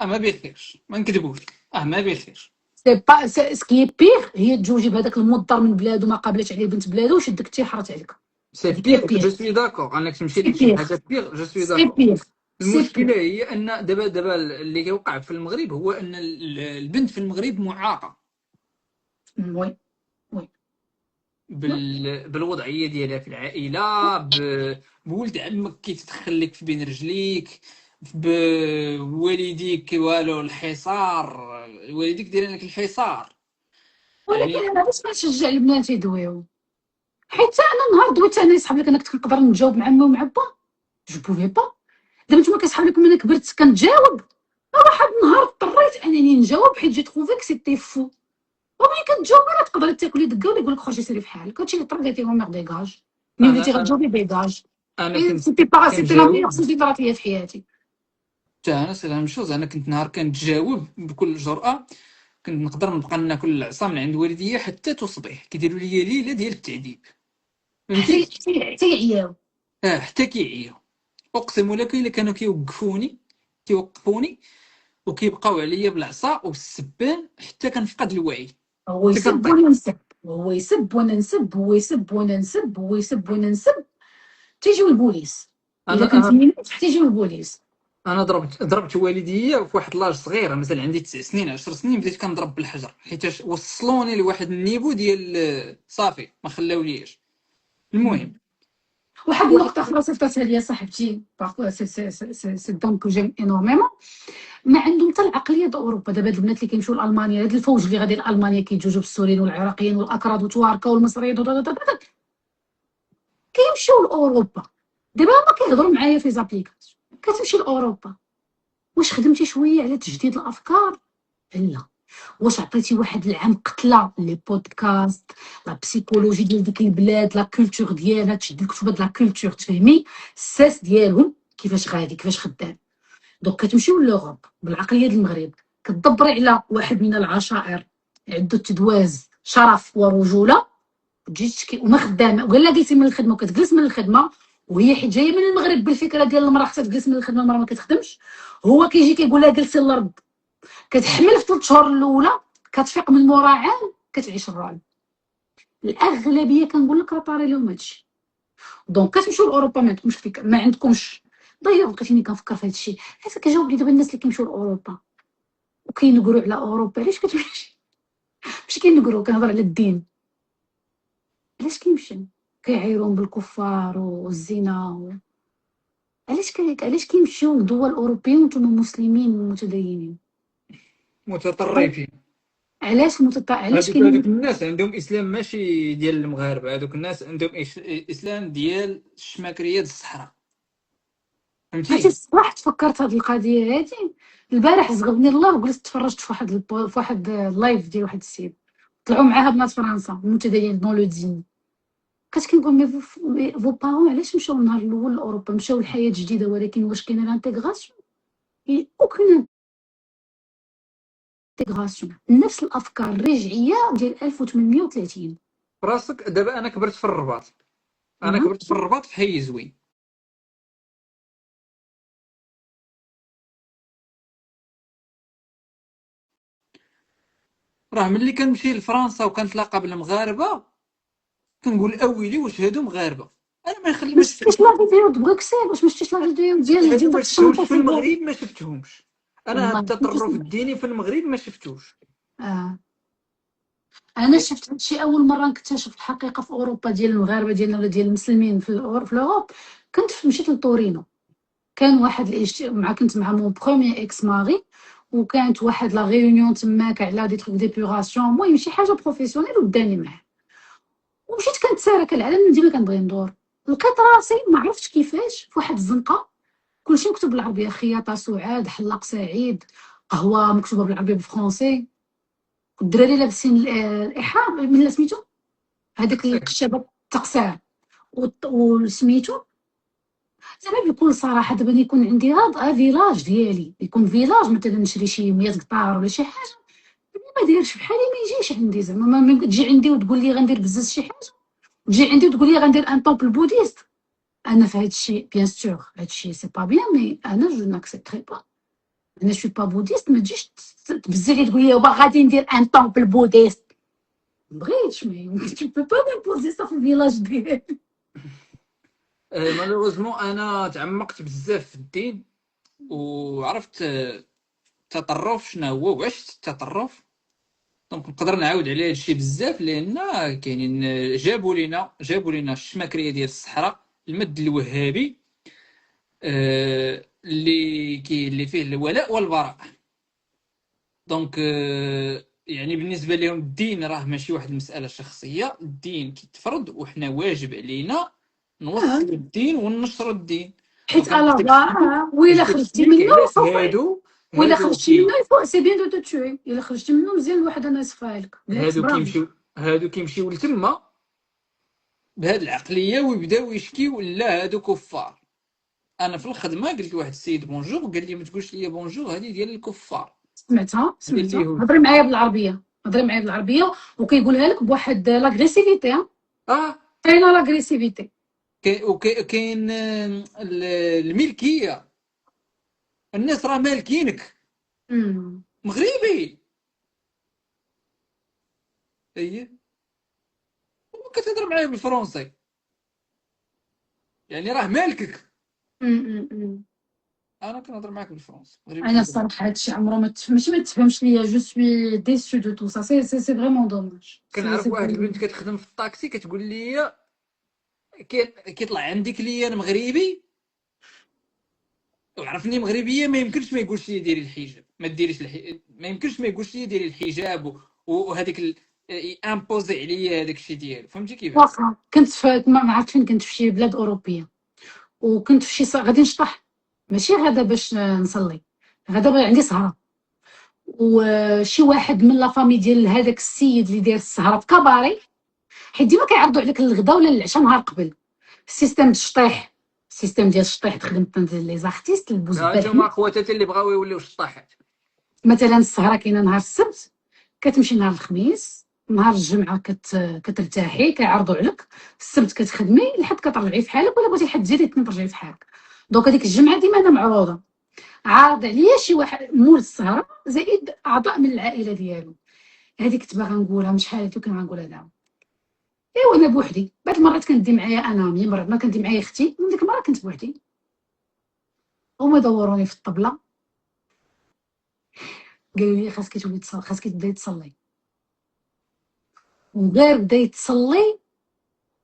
ما بخيرش، ما نكذبوش، ما بخيرش. سي با سكي بيغ هي تجوجي بهذاك المضطر من بلادو ما قابلتش عليه بنت بلادو وشدك تيحرت عليك. سي هذيك هي بيغ، بيغ، جو سوي داكور انك تمشي سي لشي بيغ، حاجه بيغ، جو سوي سي داكور. بيغ، سي بيغ. المشكله هي ان دابا اللي كيوقع في المغرب هو ان البنت في المغرب معاقه وي وي. بالوضعيه ديالها في العائله، بولد عمك كيتدخل لك في بين رجليك، بوالديك والو الحصار، والديك دايرين لك الحصار ولكن يعني. انا علاش كنشجع البنات يدويو؟ حيت انا نهار دويت انا يسحب لك انا كنت كنقدر نجاوب مع امي ومع با، جو بوفي با. دابا نتوما كيسحب لكم انا كبرت كنتجاوب، واحد النهار اضطريت انني نجاوب حيت جيت خوفيك سيتي فو. وملي كتجاوبي راه تقدري تاكلي دكه ولا يقول لك خرجي سيري في حالك. هادشي اللي طرا قالت لهم ديغاج. ملي وليتي انا انا غتجاوبي ديغاج. انا كنت سيتي لا ميور كنجاوب سوز اللي طرات ليا في حياتي. حتى انا سي لا شوز. انا كنت نهار كنتجاوب بكل جرأة، كنت نقدر نبقى ناكل العصا من عند والديا حتى تصبح كيديروا لي ليله ديال التعذيب، حتى فهمتي؟ حتى يعياو. حتى كيعيو. اقسم لك الا كانوا كيوقفوني وكيبقاو عليا بالعصا والسبان حتى كنفقد الوعي، هو حتى يسب كنطيح. وانا نسب، هو يسب وانا نسب، هو يسب وانا نسب، هو يسب وانا نسب. تيجيو البوليس. الا انا كنت انا مينات تيجيو البوليس. انا ضربت والديا في واحد لاج صغيره، مثلا عندي 9 سنين 10 سنين، بديت كنضرب بالحجر حيت وصلوني لواحد النيفو ديال صافي ما خلاوليش. المهم واحد واحد النقطة أخرى صيفطتها ليا صاحبتي بارفوا سي دون كو جيم انورميمون. ما عندهم حتى العقلية د أوروبا. دابا هاد البنات اللي كيمشيو لألمانيا، هاد الفوج اللي غادي لألمانيا كيتزوجوا بالسوريين والعراقيين والأكراد والتواركة والمصريين كيمشيو لأوروبا. دابا هما كيهضروا معايا في زابليكاسيون كتمشي لأوروبا. واش خدمتي شويه على تجديد الافكار؟ لا. واش عطيتي واحد العام قتله لي بودكاست، لا بسيكولوجي ديال ديك البلاد، لا كولتور ديالها، تشد الكتب د لا كولتور تفهمي الساس ديالهم كيفاش غادي كيفاش خدام. دونك كتمشيو لوروب بالعقليه ديال المغرب، كتدبري على واحد من العشائر عدة تدواز شرف ورجوله، تجي تشكي وما خدامه، وقال لها جلسي من الخدمه وكتجلس من الخدمه، وهي حيت جايه من المغرب بالفكره ديال المراه خصها تجلس من الخدمه، المراه ما كتخدمش، هو كيجي كيقول لها جلسي للرب، كتحمل في 3 شهور الاولى، كتفيق من مورا عام كتعيش الرعب. الاغلبيه كنقول لك راه طاري لهم هادشي. دونك كتمشيو لاوروبا ما عندكمش فكره، ما عندكمش. ضيع بقيتيني كنفكر في هادشي، حيت كنجاوب لي دابا الناس اللي كيمشيو لاوروبا وكينقروا على اوروبا، علاش كتمشي؟ ماشي كينقروا، كنهضر على الدين. علاش كيمشي؟ كيعايرون بالكفار والزنا علاش كيمشيو لدول اوروبيه وانتم مسلمين متدينين؟ متطرفين. علاش علاش هذوك الناس عندهم اسلام ماشي ديال المغاربه، هذوك الناس عندهم اسلام ديال الشماكريه د الصحراء، عرفتي فهمتي؟ الصباح تفكرت هاد القضيه هادي البارح، زغبني الله وجلست تفرجت في واحد اللايف ديال واحد السيد طلعوا معاها بنات فرنسا المتدينين دون لو دين. كنت كنقول فو بارون علاش مشاو النهار الاول لاوروبا، مشاو لحياه جديده، ولكن واش كاينه لانتيغراسيون؟ اوكين انتيغراسيون، نفس الافكار الرجعيه ديال 1830. براسك دابا انا كبرت في الرباط، أها. كبرت في الرباط في حي زوين. راه ملي كنمشي لفرنسا وكنتلاقى بالمغاربه كنقول اويلي واش هادو مغاربه. انا ما نخلي ما ما شفتيش شفتش لا فيديو د بروكسل؟ واش ما شفتيش لا فيديو هادو ديال ما داك شفتهمش الشنطه في في البال؟ المغرب، ما شفتهمش. انا هاد والله التطرف الديني في المغرب ما شفتوش. اه انا شفت هادشي اول مره نكتشف الحقيقه في اوروبا ديال المغاربه ديالنا ولا ديال المسلمين في الاوروب. مشيت لتورينو، كان واحد كنت مع مون بروميير اكس ماري، وكانت واحد لا ريونيون تماك على دي تروك ديبوراسيون، المهم شي حاجه بروفيسيونيل وداني معاه. ومشيت كنتسارى كالعاده، ديما كنبغي ندور، لقيت راسي ما عرفتش كيفاش في واحد الزنقه كلشي مكتوب بالعربيه، خياطه سعاد، حلاق سعيد، قهوه مكتوبه بالعربيه بالفرونسي، والدراري لابسين الاحرام من سميتو هذاك القشابه التقصير وسميتو. زعما بكل صراحه دابا يكون عندي هاد فيلاج ديالي، يكون فيلاج مثلا نشري شي 100 قطار ولا شي حاجه، ما دايرش بحالي ما يجيش عندي، زعما ما تجي عندي وتقول لي غندير بزاف شي حاجه، تجي عندي وتقول لي غندير ان طومبل بوديست. انا في هاد الشيء بيان سور هاد الشيء سي با بيان، مي انا جو ناكسبتري با. انا شوي با بوديست، ما تجيش تبزي لي تقول لي غادي ندير ان طومبل بوديست، مبغيتش. مي tu peux pas m'imposer ça في الفيلاج ديالي. مالوغوزمون انا تعمقت بزاف في الدين وعرفت التطرف شنو هو وعشت التطرف. دونك نقدر نعاود على هادشي بزاف، لان كاينين جابوا لينا الشماكريه ديال الصحراء، المد الوهابي اللي فيه الولاء والبراء. دونك يعني بالنسبه لهم الدين راه ماشي واحد المساله شخصيه، الدين كيتفرض وحنا واجب علينا نوصل الدين وننشر الدين. حيت دونك انا الا وإلا باش خرجتي تكسبليك منه علاش فوق، وإلا هادو خرجتي منه يفوق سي بيان دو تو توي، إلا خرجتي منه مزيان الواحد أنا يصفاها لك، بالعكس برافو. هادو كيمشيو لتما بهاد العقليه ويبداو يشكيو لا هادو كفار. انا في الخدمه قلت لواحد السيد بونجور، قال لي ما تقولش لي بونجور، هذه ديال الكفار، سمعتها هذه سمعتها، اليهود. هضري معايا بالعربيه، هضري معايا بالعربيه، وكيقولها لك بواحد لاغريسيفيتي، اه كاينه لاغريسيفيتي. وكاين الملكيه، الناس راه مالكينك مغربي. ايه كتهضر معايا بالفرنسي يعني راه مالكك. انا كنهضر معاك بالفرنسي مغربي انا كنهضر. الصراحه هادشي عمره ما تفهمش، ما تفهمش ليا، جو سوي ديسو دو تو سا، سي فريمون دوماج، كنعرف سي واحد البنت كتخدم في الطاكسي كتقول لي كيطلع عندي كليان مغربي وعرفني مغربيه، ما يمكنش ما يقولش لي ديري الحجاب، ما ديريش ما يمكنش ما يقولش لي ديري الحجاب وهذيك امبوزي عليا هذاك الشيء ديالو، فهمتي كيفاش؟ واخا كنت في ما عرفت فين، كنت في شي بلاد اوروبيه، وكنت في شي غادي نشطح، ماشي غادا باش نصلي، دابا عندي سهره وشي واحد من لا فامي ديال هذاك السيد اللي داير السهره في كباري، حيت ديما كيعرضوا عليك الغدا ولا العشاء نهار قبل. السيستم الشطيح، السيستم ديال الشطيح تخدم لي زارتيست جا البوزبال. مع خواتاتي اللي بغاو يوليو شطاحات. مثلا السهره كاينه نهار السبت، كتمشي نهار الخميس، نهار الجمعه كترتاحي كيعرضوا عليك، السبت كتخدمي لحد كترجعي في حالك، ولا بغيتي لحد زيد ترجعي في حالك. دونك هذيك الجمعه ديما انا معروضه، عارض عليا شي واحد مول السهره زائد اعضاء من العائله ديالو. هذيك كنت باغا نقولها من شحال هادي كنت غنقولها دابا. ايوا انا بوحدي، بعض المرات كندي معايا انا مي مرات ما كندي معايا اختي، من ديك المره كنت بوحدي. هما دوروني في الطبله قالوا لي خاصك تولي تصلي، خاصك تبداي تصلي. وغير بديت تصلي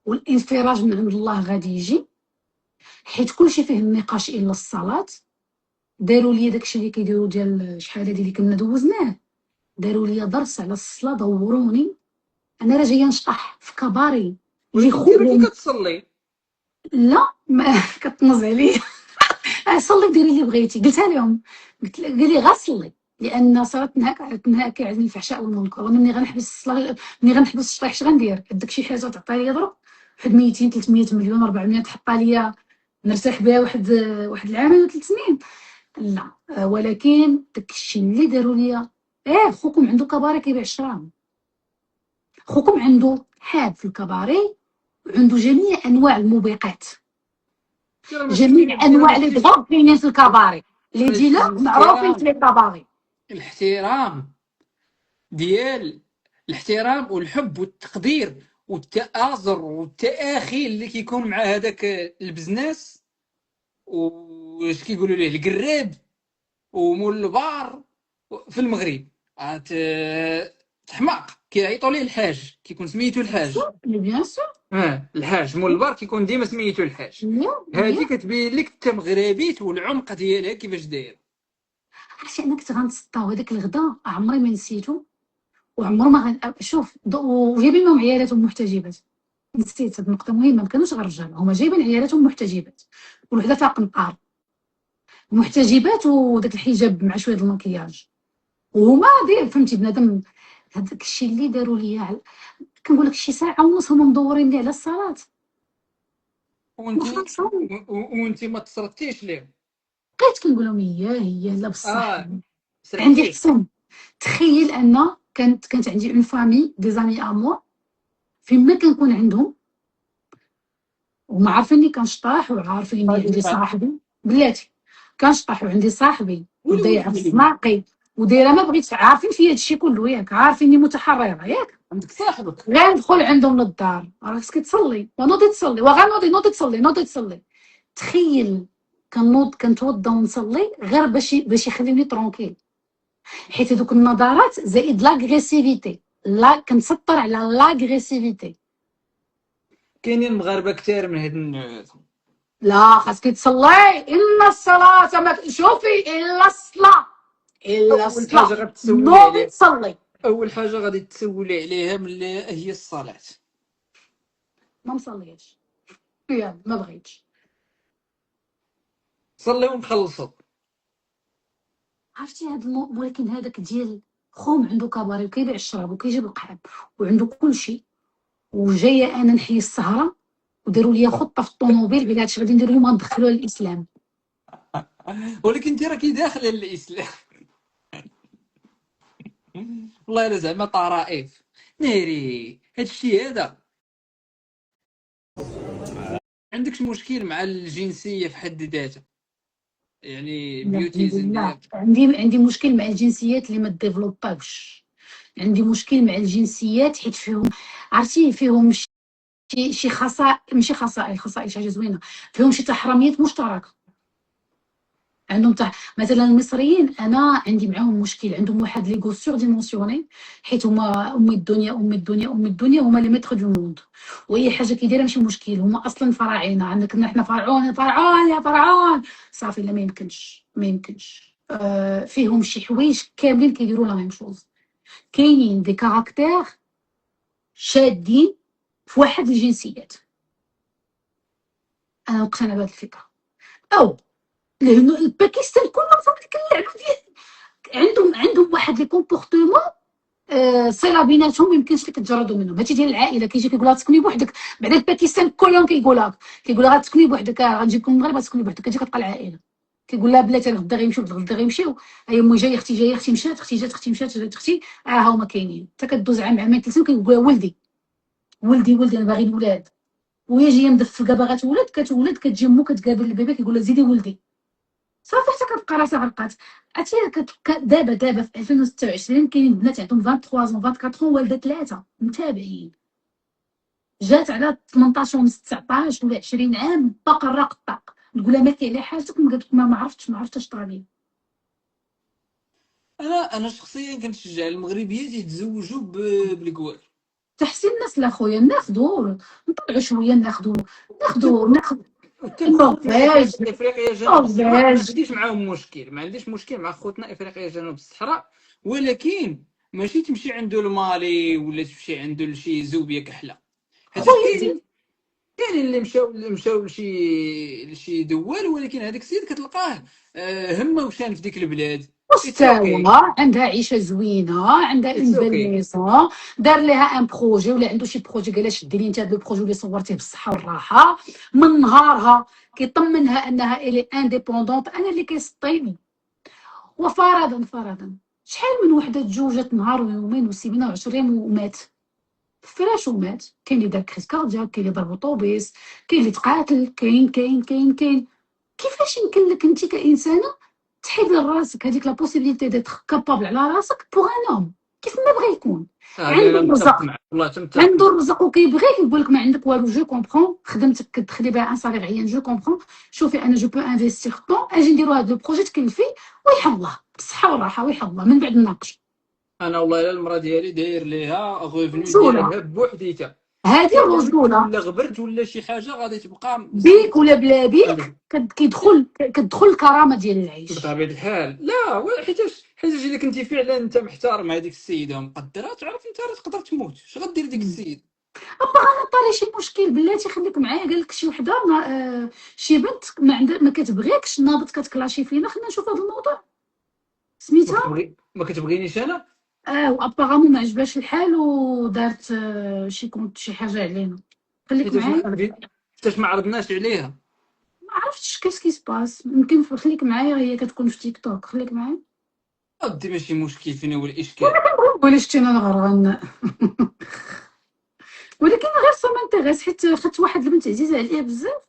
والانفراج من عند الله غادي يجي، حيت كلشي فيه النقاش الا الصلاه. داروا لي داكشي اللي كيديروا ديال شحال هادي اللي كنا دوزناه، داروا لي درس على الصلاه، دوروني. انا راه جايه نشطح في كباري اللي ولكن انت راكي خوهم. كتصلي. لا ما كتنز عليا. صلي ديري اللي بغيتي، قلتها لهم، قال لي غير صلي، لان صلاه تنهاك عن الفحشاء والمنكر. وانا ملي غنحبس الصلاه، ملي غنحبس الشطيح اش غندير؟ عندك شي حاجه تعطي لي ضرب واحد 200 300 مليون 400 تحطها ليا نرتاح بها واحد العام ولا 3 سنين؟ لا. ولكن داكشي اللي داروا ليا، خوكم عنده كباري كيبيع الشراب، خوكم عنده حاب في الكباري، وعنده جميع انواع الموبقات، جميع انواع لي دغوغ كاينين في الكباري، لي ديلا معروفين في لي كباري. الاحترام ديال الاحترام والحب والتقدير والتآزر والتآخي اللي كيكون مع هذاك البزنس، واش كيقولوا ليه القراب ومول البار في المغرب. تحماق كيعيطوا ليه الحاج، كيكون سميتو الحاج. بيان سور. الحاج مول البار كيكون ديما سميتو الحاج. هذه كتبين لك انت مغربيت والعمق ديالها كيفاش داير. عرفتي انا كنت غنتسطاو هذاك الغدا عمري ما نسيتو، وعمر ما شوف وجايبين معهم عيالاتهم محتجبات. نسيت هاد النقطه مهمه، ما كانوش غير رجال، هما جايبين عيالاتهم محتجبات، والوحده فيها قنطار محتجبات وداك الحجاب مع شويه المكياج، وهما داير فهمتي بنادم. هذاك الشيء اللي داروا ليا، كنقول لك شي ساعه ونص هما مدورين لي على الصلاه. وانت ما تصرفتيش ليه؟ بقيت كنقول لهم هي لا بصح. عندي سرحتي. حسن. تخيل ان كانت عندي اون فامي دي زامي ا موا، فين ما كنكون عندهم هما عارفيني كنشطح، وعارفيني عندي صاحبي بلاتي كنشطح، وعندي صاحبي ودايره في سماقي ودايره ما بغيتش، عارفين فيا هادشي كله ياك، عارفيني متحرره ياك. عندك صاحبك غير ندخل عندهم للدار، راه خصك تصلي ونوضي تصلي نوضي تصلي نوضي تصلي. تخيل كنتوضا ونصلي غير باش يخليوني ترونكيل، حيت هذوك النظرات زائد لاغريسيفيتي، لا كنسطر على لاغريسيفيتي. كاينين مغاربه كثار من هاد النوع. لا خاصك تصلي، ان الصلاه ما شوفي الا الصلاه، الا اول حاجه الصلاه غتسولي نوضي عليها، تصلي. اول حاجه غادي تسولي عليها هي الصلاه. ما مصلياش، يلا ما بغيتش. صلي ونخلصوا. عرفتي هاد ولكن هذاك ديال خوم عنده كباري وكيبيع الشراب وكيجيب القحاب وعنده كلشي، وجايه انا نحيي السهره، وداروا لي خطه في الطوموبيل بلا هادشي غادي نديرو لهم ندخلوها للاسلام. ولكن انت راكي داخله الاسلام. والله الا زعما طرائف ناري هادشي هذا. عندكش مشكل مع الجنسيه في حد ذاتها؟ يعني لا الحمد بيوتيزم لله، ديال عندي مشكل مع الجنسيات اللي ما ديفلوباوش. عندي مشكل مع الجنسيات حيت فيهم، عرفتي فيهم شي خصائص، ماشي خصائص حاجه زوينه، فيهم شي تحرميات مشتركه. عندهم مثلا المصريين انا عندي معاهم مشكل، عندهم واحد ليغو سور ديمونسيوني، حيت هما ام الدنيا ام الدنيا ام الدنيا، هما لي ميتر دو موند، واي حاجه كيديرها ماشي مشكل، هما اصلا فراعنه. عندنا حنا فرعون فرعون يا فرعون، صافي لا ما يمكنش ما يمكنش. فيهم شي حوايج كاملين كيديروا لا ميم شوز، كاينين دي كاركتير شادين في واحد الجنسيات. انا مقتنعه بهذه الفكره. او لانه الباكستان كلهم في ديك اللعبه ديال عندهم واحد لي كومبورتمون صله بيناتهم ما يمكنش لك تجردوا منهم. هادشي ديال العائله كيجي كيقول لها تسكني بوحدك، بعدا الباكستان كلهم كيقول لها تسكني بوحدك، غنجيبكم المغرب تسكني بوحدك، كتجي كتلقى العائله كيقول لها بلاتي غدا غيمشيو غدا غيمشيو، هي امي جايه اختي جايه اختي مشات اختي جات اختي مشات جات اختي، ها هما كاينين. حتى كدوز عام عامين 3 كيقول لها ولدي ولدي ولدي انا باغي الولاد، وهي جايه مدفقه باغا تولد كتولد، كتجي مو كتقابل البيبي كيقول لها زيدي ولدي، صافي حتى كتلقى راسها غرقات. عرفتي دابا في 2026 كاينين بنات عندهم 23 24 والده 3 متابعين، جات على 18 ونص 19 ولا 20 عام باقا راق الطاق، نقول لها مالكي على حاجتك، قالت لك ما عرفتش اش طرا لي. انا شخصيا كنشجع المغربيات يتزوجوا بالكوار. تحسين الناس لا خويا، نطلعوا شويه، ناخذ حتى النرويج افريقيا جنوب الصحراء ما النرويج. عنديش معاهم مشكل، ما عنديش مشكل مع خوتنا افريقيا جنوب الصحراء، ولكن ماشي تمشي عنده المالي ولا تمشي عنده لشي زوبيه كحله. حيت خويا كاينين اللي مشاو لشي دول، ولكن هذاك السيد كتلقاه همه وشان في ديك البلاد. اتس مستوى، اوكي، عندها عيشه زوينه، عندها اتس اون بيل اوكي. ميزون، دار لها ان بروجي ولا عنده شي بروجي، قال لها شدي لي انت هذا البروجي اللي صورتيه بالصحه والراحه. من نهارها كيطمنها انها الي انديبوندونت، انا اللي كيسطيني. وفرضا شحال من وحده تزوجت نهار ويومين وسيمانه و10 ايام ومات في فراش ومات، كاين اللي دار كريس كاردياك، كاين اللي ضربو طوبيس، كاين اللي تقاتل، كاين. كيفاش يمكن لك انت كانسانه تحيد لراسك هذيك لا بوسيبيليتي ديتر كابابل على راسك بوغ ان هوم كيف ما بغى يكون؟ لا عنده لا، متفق الرزق، معك والله، متفق معك. وكيبغيك، يقول لك ما عندك والو، جو كومبخون، خدمتك كتدخلي بها ان صالير عيان، جو كومبخون. شوفي انا جو بو انفيستيغ طون، اجي نديرو هذا البروجي تكلفي ويحل الله بالصحه والراحه، ويحل الله من بعد نناقش. انا والله الا المراه ديالي داير ليها غوفني رجوله، ديالها بوحديتها، هذه حتى الرجوله، الا غبرت ولا شي حاجه غادي تبقى بيك ولا بلا بيك عندك كتدخل الكرامه ديال العيش. بطبيعه الحال. لا حيتاش الا كنتي فعلا انت محترم هذيك السيده ومقدرها، تعرف انت راه تقدر تموت، اش غدير ديك السيده؟ طاري شي مشكل بلاتي خليك معايا، قال لك شي وحده شي بنت ما عندها ما كتبغيكش، ناضت كتكلاشي فينا، خلينا نشوف هذا الموضوع سميتها. ما كتبغينيش انا. وابارامون ما عجبهاش الحال ودارت شي حاجه علينا. خليك حيتاش معايا، حيتاش ما عرضناش عليها. ما عرفتش كيس باس، يمكن خليك معايا، هي كتكون في تيك توك، خليك معايا. ودي ماشي مشكل، فين هو الاشكال؟ ولا شتي انا نغرغن ولكن غير سا مانتيغيس، حيت خدت واحد البنت عزيزه عليا بزاف.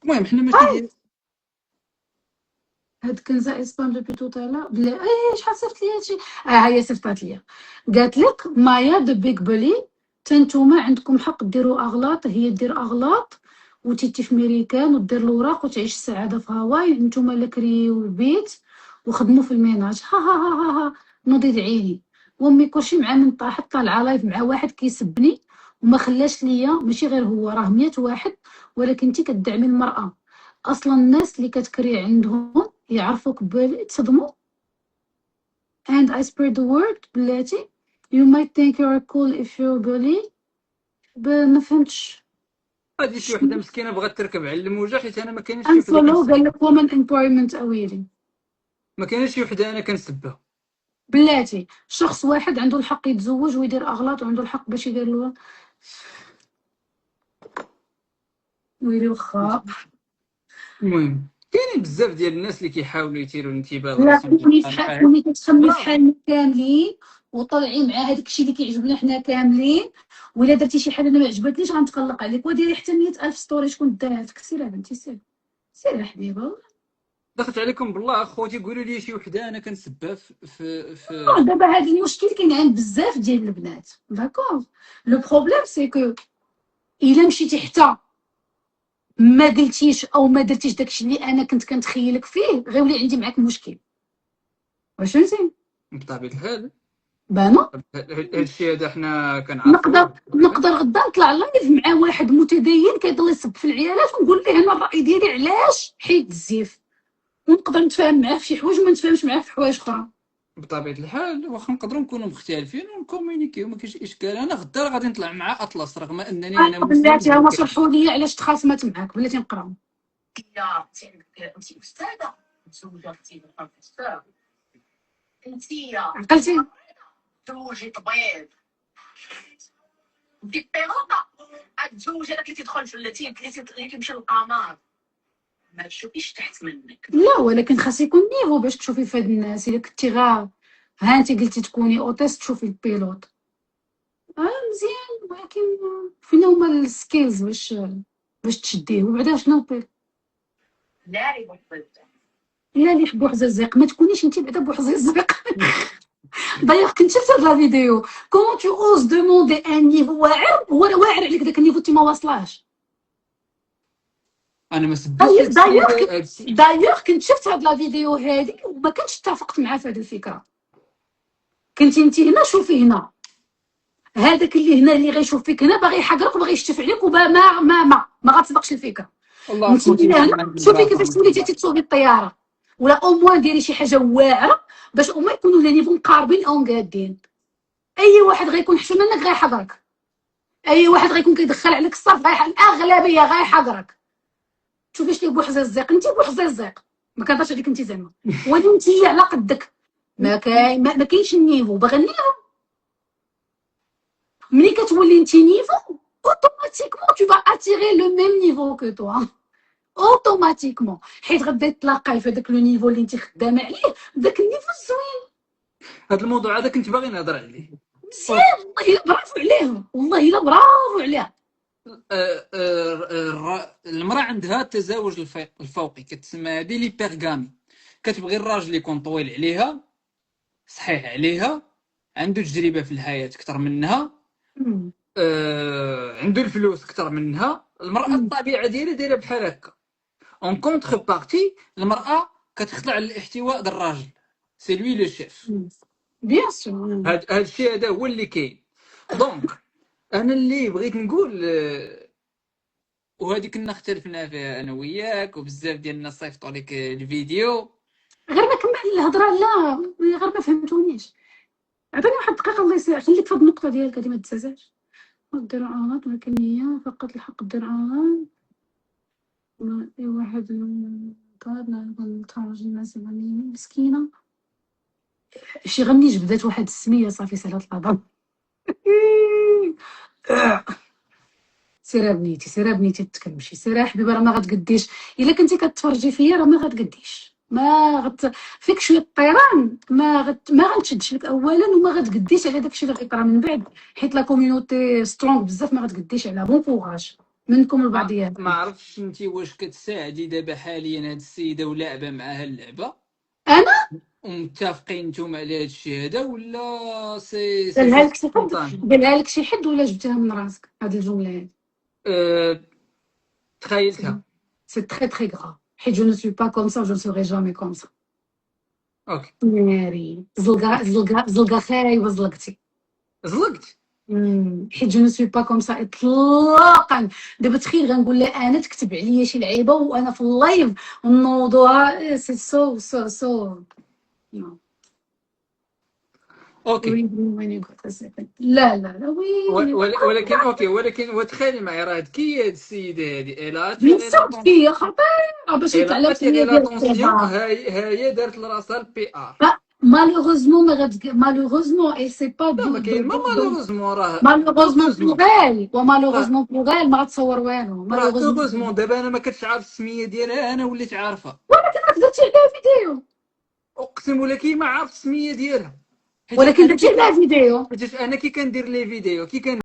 المهم حنا ماشي ديال هاد كنزه اسبان دوبي توتالا بلا شحال صيفط لي هادشي. هي صيفطات ليا، قالت لك مايا دو بيك بلي، تنتوما عندكم حق ديروا اغلاط، هي دير اغلاط وتيتي في ميريكان ودير الوراق وتعيش السعاده في هاواي، نتوما لا كريو البيت وخدموا في الميناج. ها نوضي عيني. وامي كلشي مع من طاحت طالعه لايف مع واحد كيسبني وما خلاش ليا، ماشي غير هو، راه 100 واحد، ولكن انت كدعمي المراه. اصلا الناس اللي كتكري عندهم يعرفوك تصدموا. and I spread the word بلاتي you might think you're cool if you're bully. ما فهمتش. هادي شي وحده مسكينه بغات تركب على الموجه، حيت انا ما كاينش شي وحده انفولو قال لك woman empowerment اويلي. ما كاينش شي وحده انا كنسبها. بلاتي شخص واحد عنده الحق يتزوج ويدير اغلاط، وعنده الحق باش يدير له ويلي واخا. المهم كاينين بزاف ديال الناس اللي كيحاولوا يثيروا الانتباه لا لراسهم كوني كتخمي في برافو. حالنا كاملين وطلعي مع هذاك الشيء اللي كيعجبنا حنا كاملين، ولا درتي شي حاجه انا ما عجبتنيش غنتقلق عليك وديري حتى 100,000 ستوري شكون دارتك. سير بنتي سير حبيبه. دخلت عليكم بالله اخوتي، قولوا لي شي وحده انا كنسبها دابا هذا المشكل كاين عند بزاف ديال البنات، داكوغ. لو بروبليم سي كو الا مشيتي حتى ما قلتيش او ما درتيش داكشي اللي انا كنت كنتخيلك فيه، غيولي عندي معاك مشكل. واش فهمتي؟ بطبيعه الحال. بانو هادشي هذا حنا كنعرفوه. نقدر غدا نطلع لايف مع واحد متدين كيضل يصب في العيالات ونقول ليه انا الراي ديالي علاش حيد الزيف، ونقدر نتفاهم معاه في شي حوايج وما نتفاهمش معاه في حوايج اخرى. بطبيعه الحال واخا نقدروا نكونوا مختلفين ونكومونيكيو، ما كاينش اشكال. انا غدا راه غادي نطلع مع اطلس رغم انني انا مسلم بلاتي هما ولكن شرحوا لي علاش تخاصمت معاك، بلاتي نقراو. عقلتي؟ لا ولكن خاص يكون نيفو باش تشوفي في هاد الناس. الا كنتي ها انت قلتي تكوني اوتيست تشوفي البيلوت مزيان، ولكن فين هما السكيلز باش تشديه؟ وبعدا شنو الا اللي يحب بوحزازيق ما تكونيش انت بعدا بوحزازيق. دايوغ كنت شفت هاد لا فيديو كومون تو اوز دوموندي ان نيفو واعر، هو واعر عليك داك النيفو انت ما واصلاش. انا ما سبتش دايوغ كنت شفت هاد لا فيديو هادي وما كنتش اتفقت معاه في هاد الفكره. كنتي انت هنا شوفي هنا، هذاك اللي هنا اللي غيشوف فيك هنا باغي يحقرك وباغي يشتف عليك ما غتصدقش الفكره. الله انت خوتي هنا شوفي كيفاش وليتي تسوقي الطياره، ولا او موان ديري شي حاجه واعره باش او موان يكونوا لي نيفو مقاربين او مقادين. اي واحد غيكون احسن منك غيحضرك، اي واحد غيكون كيدخل عليك الصف الاغلبيه غيحضرك. شوفي لي بوحزازيق، انت بوحزازيق ما كنهضرش عليك انت زعما، ولكن انت على قدك ما كاينش النيفو. باغي النيفو ملي كتولي انت نيفو اوتوماتيكمون تو با اتيري لو ميم نيفو كو توا اوتوماتيكمون، حيت غادي تلاقاي في هذاك لو نيفو اللي انت خدامه عليه، داك النيفو الزوين. هذا الموضوع هذا كنت باغي نهضر عليه مزيان والله برافو عليه، والله الا برافو عليه. المراه عندها التزاوج الفوقي كتسمى هذه ليبيرغامي. كتبغي الراجل يكون طويل عليها، صحيح عليها، عنده تجربه في الحياه اكثر منها، عنده الفلوس اكثر منها. المراه الطبيعه دايره بحال هكا. اون كونتر بارتي المراه كتخضع للاحتواء ديال الراجل، سي لوي لو شيف. بيان سور هذا الشيء هذا هو اللي كاين. دونك انا اللي بغيت نقول وهذه كنا اختلفنا فيها انا وياك وبزاف ديال الناس صيفطوا لك الفيديو. غير ما كمل الهضره، لا غير ما فهمتونيش. عطيني واحد الدقيقه الله يسلمك، خليك في هاد النقطه ديالك هادي ما تزعزعش. دير اعراض ولكن هي فقط الحق دير اعراض اي واحد نتفرج الناس غنيين مسكينه شي غني جبدات واحد السميه صافي سالات الهضره. سير بنيتي تكمشي، سير حبيبه راه ما غتقديش. الا كنتي كتفرجي فيا راه ما غتقديش، فيك شويه الطيران ما غنشدش لك اولا، وما غتقديش على داكشي اللي غيطرا من بعد، حيت لا كوميونيتي سترونغ بزاف ما غتقديش على بون كوراج منكم البعضيات. ما عرفتش انت واش كتساعدي دابا حاليا هاد السيده ولاعبه معها اللعبه انا ومتفقين نتوما على هاد الشيء هذا ولا سي قالها لك شي حد ولا جبتها من راسك هاد الجمله هادي؟ تخيلتها. سي تري تري غراف، حيت جو نو سوي با كوم سا، جو نو سوغي جامي كوم سا. اوكي ناري زلقه خايبه زلقتي زلقت. حيت جو نو سوي با كوم سا اطلاقا. دابا تخيل غنقول لها انا تكتب عليا شي لعيبه وانا في اللايف ونوضوها، سي سو نو. اوكي لا ولكن اوكي ولكن وتخيلي معايا راه كي هاد السيده هادي الا هي خطيره باش يطلع لك هي دارت لراسها البي ار. مالوغوزمون مالوغوزمون اي سي با ما كاين مالوغوزمون راه مالوغوزمون بوغال ومالوغوزمون بوغال ما غتصور والو. مالوغوزمون دابا انا ما كنتش عارف السميه ديالها، انا وليت عارفه ولكن راك درتي عليها فيديو. اقسم لك ما عارف السميه ديالها، ولكن درتي عليها فيديو. حيت انا كي كندير لي فيديو كي كان